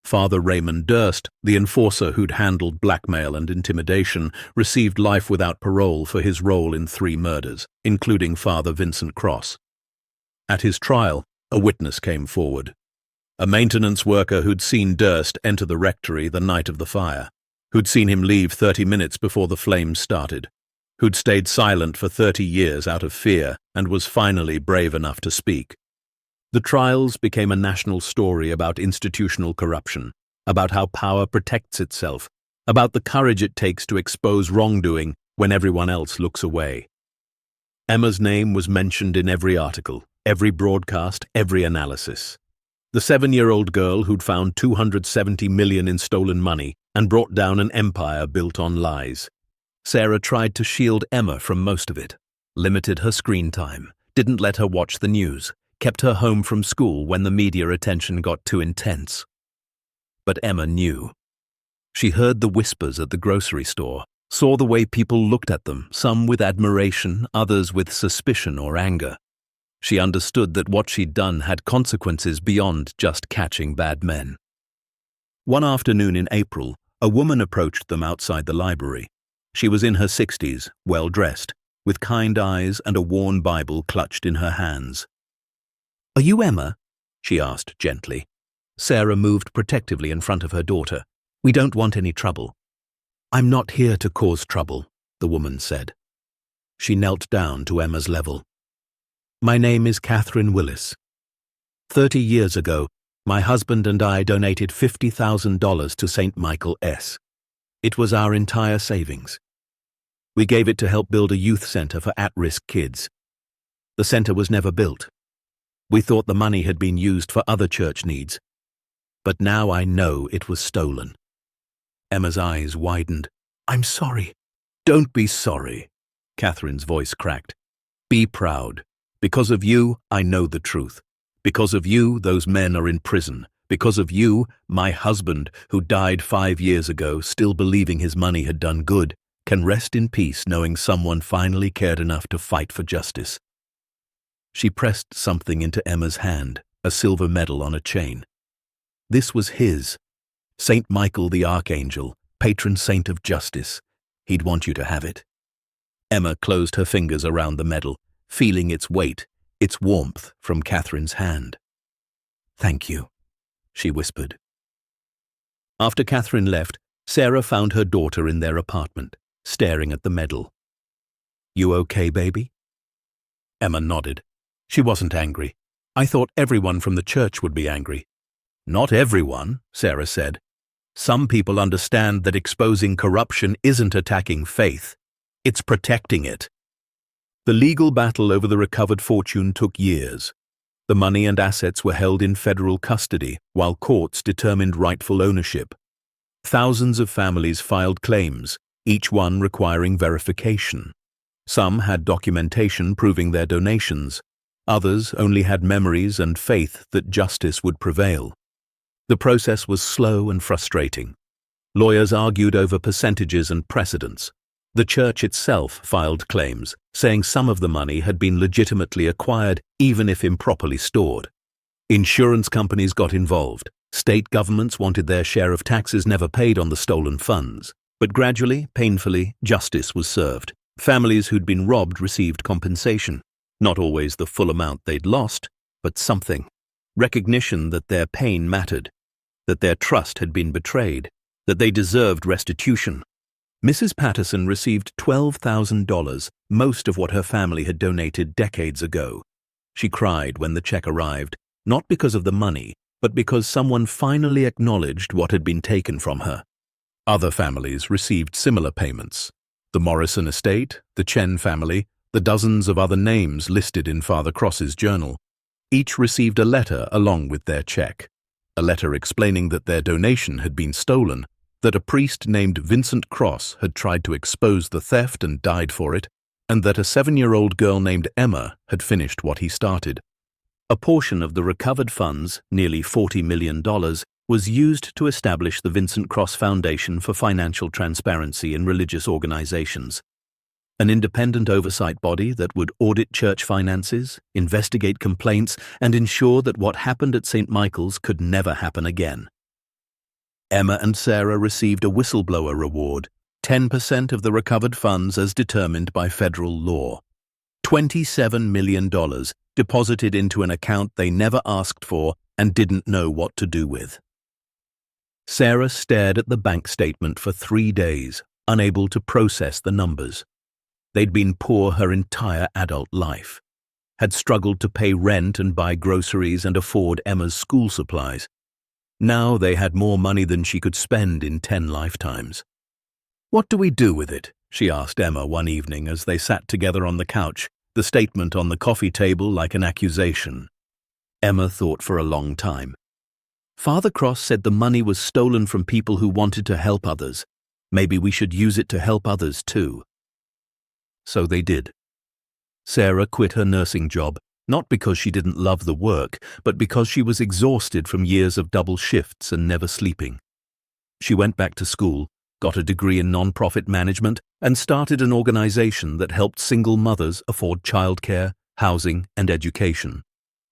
Father Raymond Durst, the enforcer who'd handled blackmail and intimidation, received life without parole for his role in 3 murders, including Father Vincent Cross. At his trial, a witness came forward. A maintenance worker who'd seen Durst enter the rectory the night of the fire, who'd seen him leave 30 minutes before the flames started, who'd stayed silent for 30 years out of fear and was finally brave enough to speak. The trials became a national story about institutional corruption, about how power protects itself, about the courage it takes to expose wrongdoing when everyone else looks away. Emma's name was mentioned in every article, every broadcast, every analysis. The 7-year-old girl who'd found $270 million in stolen money and brought down an empire built on lies. Sarah tried to shield Emma from most of it, limited her screen time, didn't let her watch the news, kept her home from school when the media attention got too intense. But Emma knew. She heard the whispers at the grocery store, saw the way people looked at them, some with admiration, others with suspicion or anger. She understood that what she'd done had consequences beyond just catching bad men. One afternoon in April, a woman approached them outside the library. She was in her 60s, well-dressed, with kind eyes and a worn Bible clutched in her hands. "Are you Emma?" she asked gently. Sarah moved protectively in front of her daughter. "We don't want any trouble." "I'm not here to cause trouble," the woman said. She knelt down to Emma's level. "My name is Catherine Willis. 30 years ago, my husband and I donated $50,000 to St. Michael S. It was our entire savings. We gave it to help build a youth center for at-risk kids. The center was never built. We thought the money had been used for other church needs. But now I know it was stolen." Emma's eyes widened. "I'm sorry." "Don't be sorry," Catherine's voice cracked. "Be proud. Because of you, I know the truth. Because of you, those men are in prison. Because of you, my husband, who died 5 years ago, still believing his money had done good, can rest in peace knowing someone finally cared enough to fight for justice." She pressed something into Emma's hand, a silver medal on a chain. This was his. St. Michael the Archangel, patron saint of justice. He'd want you to have it. Emma closed her fingers around the medal, feeling its weight, its warmth from Catherine's hand. "Thank you," she whispered. After Catherine left, Sarah found her daughter in their apartment, staring at the medal. "You okay, baby?" Emma nodded. She wasn't angry. "I thought everyone from the church would be angry." "Not everyone," Sarah said. "Some people understand that exposing corruption isn't attacking faith. It's protecting it." The legal battle over the recovered fortune took years. The money and assets were held in federal custody while courts determined rightful ownership. Thousands of families filed claims, each one requiring verification. Some had documentation proving their donations. Others only had memories and faith that justice would prevail. The process was slow and frustrating. Lawyers argued over percentages and precedents. The church itself filed claims, saying some of the money had been legitimately acquired even if improperly stored. Insurance companies got involved. State governments wanted their share of taxes never paid on the stolen funds. But gradually, painfully, justice was served. Families who'd been robbed received compensation. Not always the full amount they'd lost, but something. Recognition that their pain mattered, that their trust had been betrayed, that they deserved restitution. Mrs. Patterson received $12,000, most of what her family had donated decades ago. She cried when the check arrived, not because of the money, but because someone finally acknowledged what had been taken from her. Other families received similar payments. The Morrison estate, the Chen family, the dozens of other names listed in Father Cross's journal. Each received a letter along with their check. A letter explaining that their donation had been stolen, that a priest named Vincent Cross had tried to expose the theft and died for it, and that a 7-year-old girl named Emma had finished what he started. A portion of the recovered funds, nearly $40 million, was used to establish the Vincent Cross Foundation for Financial Transparency in Religious Organizations, an independent oversight body that would audit church finances, investigate complaints, and ensure that what happened at St. Michael's could never happen again. Emma and Sarah received a whistleblower reward, 10% of the recovered funds as determined by federal law. $27 million deposited into an account they never asked for and didn't know what to do with. Sarah stared at the bank statement for 3 days, unable to process the numbers. They'd been poor her entire adult life, had struggled to pay rent and buy groceries and afford Emma's school supplies. Now they had more money than she could spend in 10 lifetimes. "What do we do with it?" she asked Emma one evening as they sat together on the couch, the statement on the coffee table like an accusation. Emma thought for a long time. "Father Cross said the money was stolen from people who wanted to help others. Maybe we should use it to help others too." So they did. Sarah quit her nursing job, not because she didn't love the work, but because she was exhausted from years of double shifts and never sleeping. She went back to school, got a degree in non-profit management, and started an organization that helped single mothers afford childcare, housing, and education.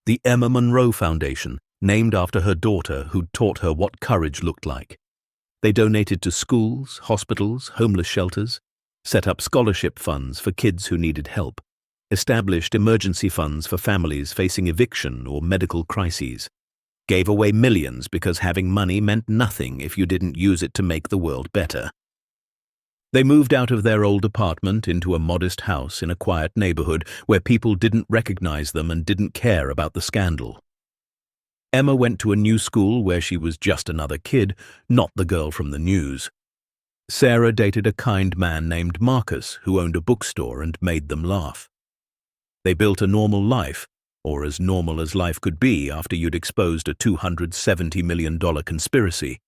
The Emma Monroe Foundation, named after her daughter who'd taught her what courage looked like. They donated to schools, hospitals, homeless shelters, set up scholarship funds for kids who needed help, established emergency funds for families facing eviction or medical crises, gave away millions because having money meant nothing if you didn't use it to make the world better. They moved out of their old apartment into a modest house in a quiet neighborhood where people didn't recognize them and didn't care about the scandal. Emma went to a new school where she was just another kid, not the girl from the news. Sarah dated a kind man named Marcus who owned a bookstore and made them laugh. They built a normal life, or as normal as life could be after you'd exposed a $270 million conspiracy.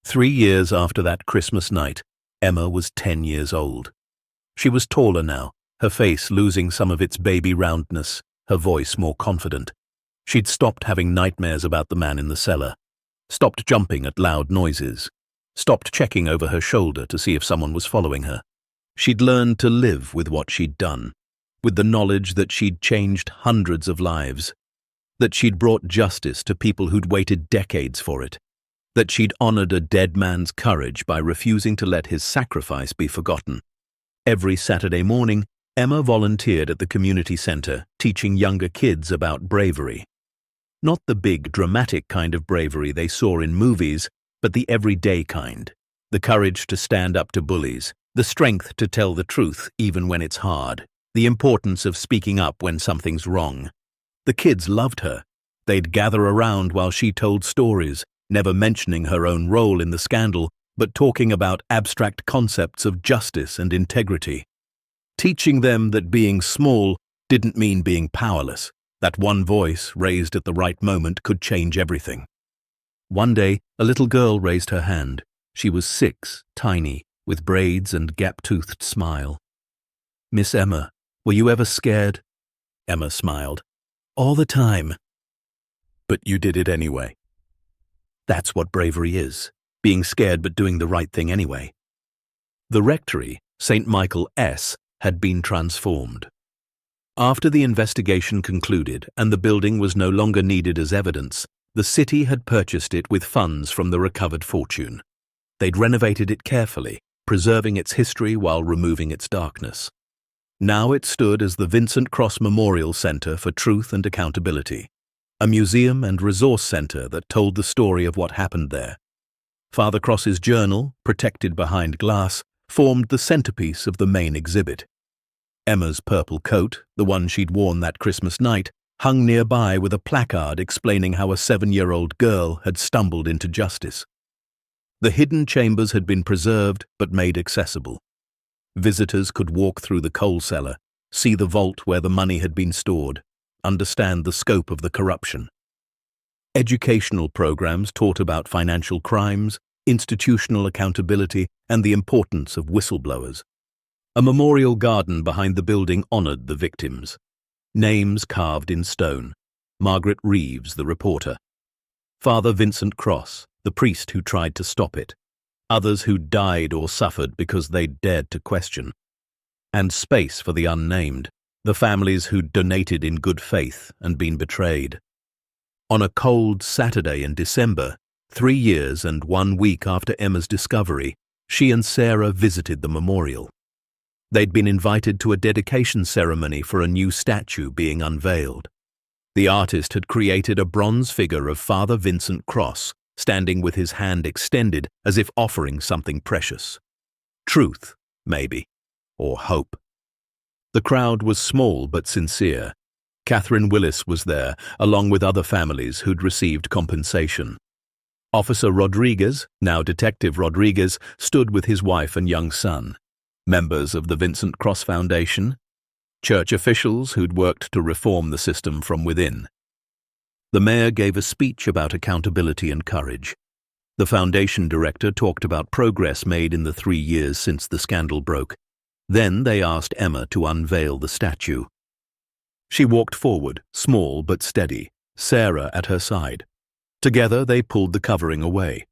3 years after that Christmas night, Emma was 10 years old. She was taller now, her face losing some of its baby roundness, her voice more confident. She'd stopped having nightmares about the man in the cellar, stopped jumping at loud noises, stopped checking over her shoulder to see if someone was following her. She'd learned to live with what she'd done, with the knowledge that she'd changed hundreds of lives, that she'd brought justice to people who'd waited decades for it, that she'd honored a dead man's courage by refusing to let his sacrifice be forgotten. Every Saturday morning, Emma volunteered at the community center, teaching younger kids about bravery. Not the big, dramatic kind of bravery they saw in movies, but the everyday kind. The courage to stand up to bullies, the strength to tell the truth even when it's hard, the importance of speaking up when something's wrong. The kids loved her. They'd gather around while she told stories, never mentioning her own role in the scandal, but talking about abstract concepts of justice and integrity. Teaching them that being small didn't mean being powerless, that one voice raised at the right moment could change everything. One day, a little girl raised her hand. She was 6, tiny, with braids and gap-toothed smile. "Miss Emma, were you ever scared?" Emma smiled. "All the time." "But you did it anyway." That's what bravery is, being scared but doing the right thing anyway. The Rectory, St. Michael S., had been transformed. After the investigation concluded and the building was no longer needed as evidence, the city had purchased it with funds from the recovered fortune. They'd renovated it carefully, preserving its history while removing its darkness. Now it stood as the Vincent Cross Memorial Center for Truth and Accountability, a museum and resource center that told the story of what happened there. Father Cross's journal, protected behind glass, formed the centerpiece of the main exhibit. Emma's purple coat, the one she'd worn that Christmas night, hung nearby with a placard explaining how a 7-year-old girl had stumbled into justice. The hidden chambers had been preserved but made accessible. Visitors could walk through the coal cellar, see the vault where the money had been stored, understand the scope of the corruption. Educational programs taught about financial crimes, institutional accountability, and the importance of whistleblowers. A memorial garden behind the building honored the victims. Names carved in stone. Margaret Reeves, the reporter. Father Vincent Cross, the priest who tried to stop it. Others who died or suffered because they dared to question. And space for the unnamed, the families who'd donated in good faith and been betrayed. On a cold Saturday in December, 3 years and 1 week after Emma's discovery, she and Sarah visited the memorial. They'd been invited to a dedication ceremony for a new statue being unveiled. The artist had created a bronze figure of Father Vincent Cross, standing with his hand extended as if offering something precious. Truth, maybe, or hope. The crowd was small but sincere. Catherine Willis was there, along with other families who'd received compensation. Officer Rodriguez, now Detective Rodriguez, stood with his wife and young son. Members of the Vincent Cross Foundation, church officials who'd worked to reform the system from within. The mayor gave a speech about accountability and courage. The foundation director talked about progress made in the 3 years since the scandal broke. Then they asked Emma to unveil the statue. She walked forward, small but steady, Sarah at her side. Together they pulled the covering away.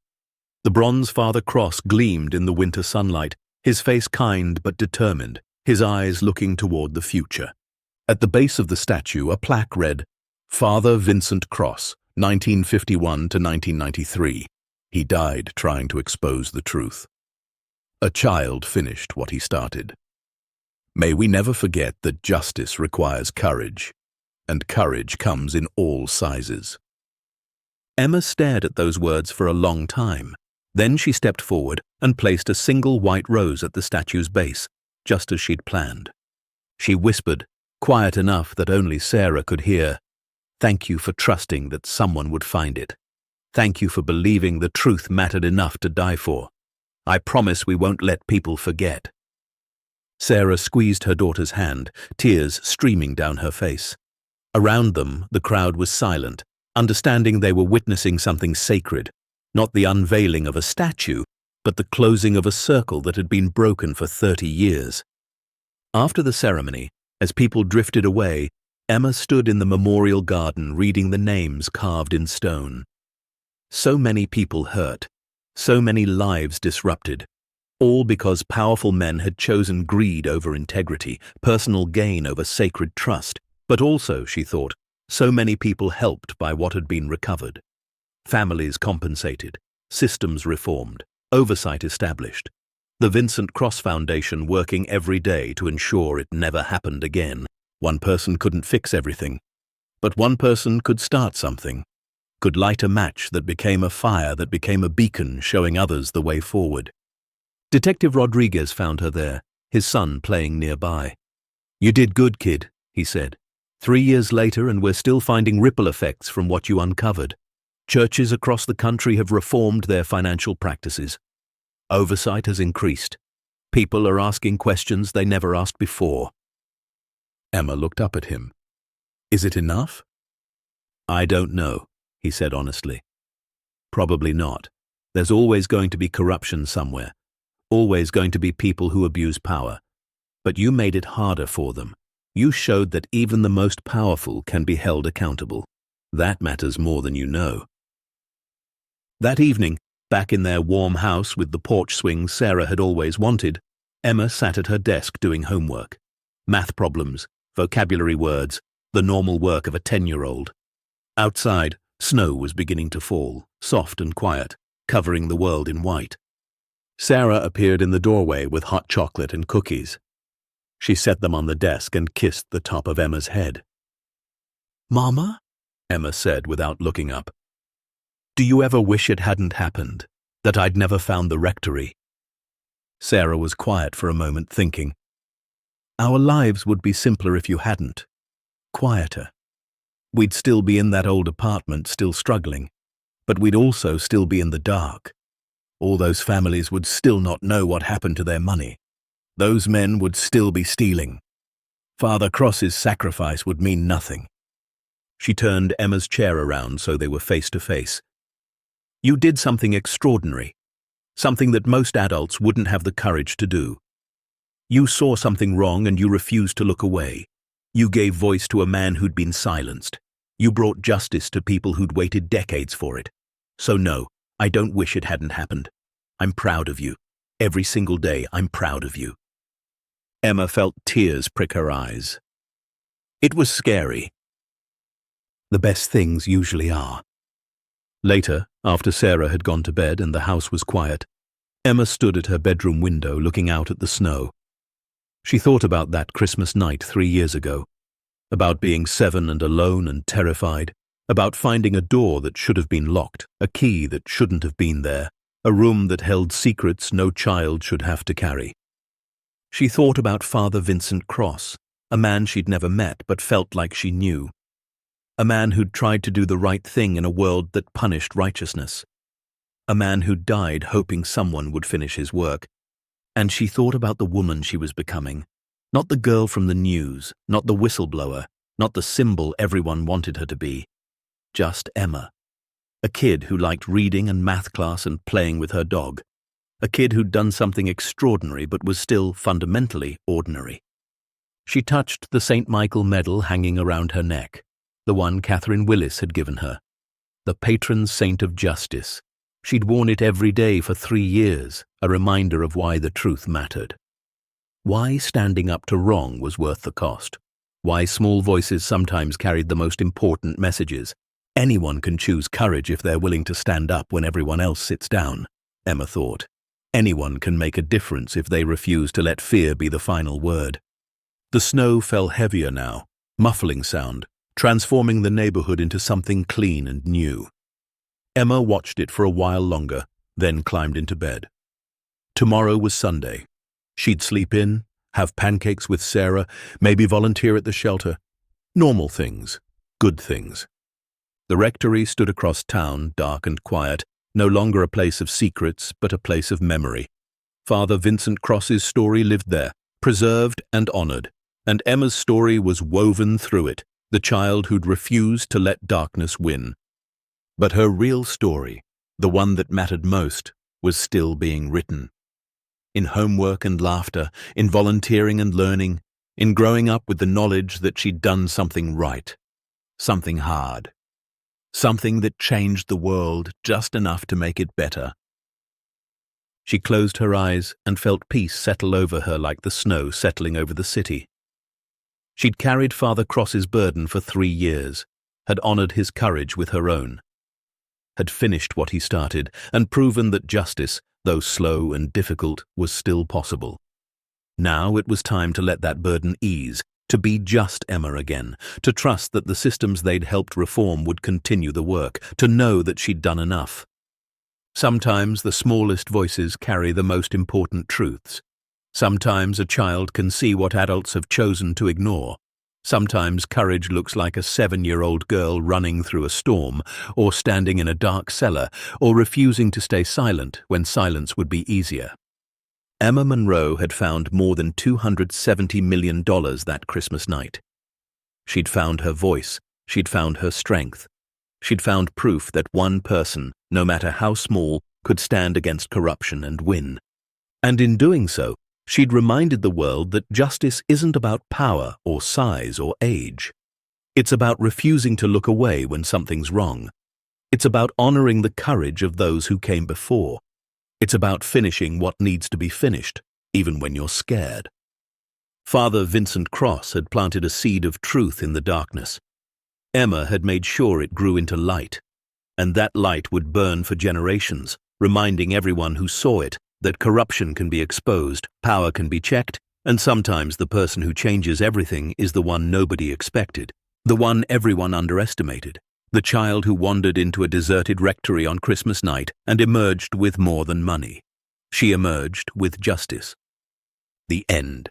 The bronze Father Cross gleamed in the winter sunlight, his face kind but determined, his eyes looking toward the future. At the base of the statue, a plaque read, Father Vincent Cross, 1951 to 1993. He died trying to expose the truth. A child finished what he started. May we never forget that justice requires courage, and courage comes in all sizes. Emma stared at those words for a long time. Then she stepped forward and placed a single white rose at the statue's base, just as she'd planned. She whispered, quiet enough that only Sarah could hear, "Thank you for trusting that someone would find it. Thank you for believing the truth mattered enough to die for. I promise we won't let people forget." Sarah squeezed her daughter's hand, tears streaming down her face. Around them, the crowd was silent, understanding they were witnessing something sacred, not the unveiling of a statue, but the closing of a circle that had been broken for 30 years. After the ceremony, as people drifted away, Emma stood in the memorial garden reading the names carved in stone. So many people hurt, so many lives disrupted, all because powerful men had chosen greed over integrity, personal gain over sacred trust, but also, she thought, so many people helped by what had been recovered. Families compensated, systems reformed, oversight established. The Vincent Cross Foundation working every day to ensure it never happened again. One person couldn't fix everything, but one person could start something, could light a match that became a fire that became a beacon showing others the way forward. Detective Rodriguez found her there, his son playing nearby. "You did good, kid," he said. 3 years later and we're still finding ripple effects from what you uncovered. Churches across the country have reformed their financial practices. Oversight has increased. People are asking questions they never asked before. Emma looked up at him. "Is it enough?" "I don't know," he said honestly. "Probably not. There's always going to be corruption somewhere. Always going to be people who abuse power. But you made it harder for them. You showed that even the most powerful can be held accountable. That matters more than you know." That evening, back in their warm house with the porch swing Sarah had always wanted, Emma sat at her desk doing homework. Math problems, vocabulary words, the normal work of a 10-year-old. Outside, snow was beginning to fall, soft and quiet, covering the world in white. Sarah appeared in the doorway with hot chocolate and cookies. She set them on the desk and kissed the top of Emma's head. "Mama?" Emma said without looking up. "Do you ever wish it hadn't happened, that I'd never found the rectory?" Sarah was quiet for a moment, thinking. "Our lives would be simpler if you hadn't. Quieter. We'd still be in that old apartment, still struggling, but we'd also still be in the dark. All those families would still not know what happened to their money. Those men would still be stealing. Father Cross's sacrifice would mean nothing. She turned Emma's chair around so they were face to face. You did something extraordinary, something that most adults wouldn't have the courage to do. You saw something wrong and you refused to look away. You gave voice to a man who'd been silenced. You brought justice to people who'd waited decades for it. So no, I don't wish it hadn't happened. I'm proud of you. Every single day, I'm proud of you. Emma felt tears prick her eyes. It was scary. The best things usually are. Later, after Sarah had gone to bed and the house was quiet, Emma stood at her bedroom window looking out at the snow. She thought about that Christmas night 3 years ago, about being 7 and alone and terrified, about finding a door that should have been locked, a key that shouldn't have been there, a room that held secrets no child should have to carry. She thought about Father Vincent Cross, a man she'd never met but felt like she knew. A man who'd tried to do the right thing in a world that punished righteousness. A man who'd died hoping someone would finish his work. And she thought about the woman she was becoming. Not the girl from the news, not the whistleblower, not the symbol everyone wanted her to be. Just Emma. A kid who liked reading and math class and playing with her dog. A kid who'd done something extraordinary but was still fundamentally ordinary. She touched the St. Michael medal hanging around her neck, the one Catherine Willis had given her. The patron saint of justice. She'd worn it every day for 3 years, a reminder of why the truth mattered. Why standing up to wrong was worth the cost. Why small voices sometimes carried the most important messages. Anyone can choose courage if they're willing to stand up when everyone else sits down, Emma thought. Anyone can make a difference if they refuse to let fear be the final word. The snow fell heavier now, muffling sound, transforming the neighborhood into something clean and new. Emma watched it for a while longer, then climbed into bed. Tomorrow was Sunday. She'd sleep in, have pancakes with Sarah, maybe volunteer at the shelter. Normal things, good things. The Rectory stood across town, dark and quiet, no longer a place of secrets, but a place of memory. Father Vincent Cross's story lived there, preserved and honored, and Emma's story was woven through it, the child who'd refused to let darkness win. But her real story, the one that mattered most, was still being written. In homework and laughter, in volunteering and learning, in growing up with the knowledge that she'd done something right, something hard, something that changed the world just enough to make it better. She closed her eyes and felt peace settle over her like the snow settling over the city. She'd carried Father Cross's burden for 3 years, had honored his courage with her own, had finished what he started and proven that justice, though slow and difficult, was still possible. Now it was time to let that burden ease, to be just Emma again, to trust that the systems they'd helped reform would continue the work, to know that she'd done enough. Sometimes the smallest voices carry the most important truths. Sometimes a child can see what adults have chosen to ignore. Sometimes courage looks like a 7-year-old girl running through a storm, or standing in a dark cellar, or refusing to stay silent when silence would be easier. Emma Monroe had found more than $270 million that Christmas night. She'd found her voice, she'd found her strength. She'd found proof that one person, no matter how small, could stand against corruption and win. And in doing so, she'd reminded the world that justice isn't about power or size or age. It's about refusing to look away when something's wrong. It's about honoring the courage of those who came before. It's about finishing what needs to be finished, even when you're scared. Father Vincent Cross had planted a seed of truth in the darkness. Emma had made sure it grew into light, and that light would burn for generations, reminding everyone who saw it that corruption can be exposed, power can be checked, and sometimes the person who changes everything is the one nobody expected, the one everyone underestimated, the child who wandered into a deserted rectory on Christmas night and emerged with more than money. She emerged with justice. The end.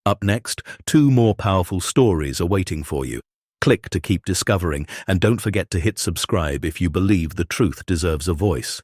Up next, 2 more powerful stories are waiting for you. Click to keep discovering, and don't forget to hit subscribe if you believe the truth deserves a voice.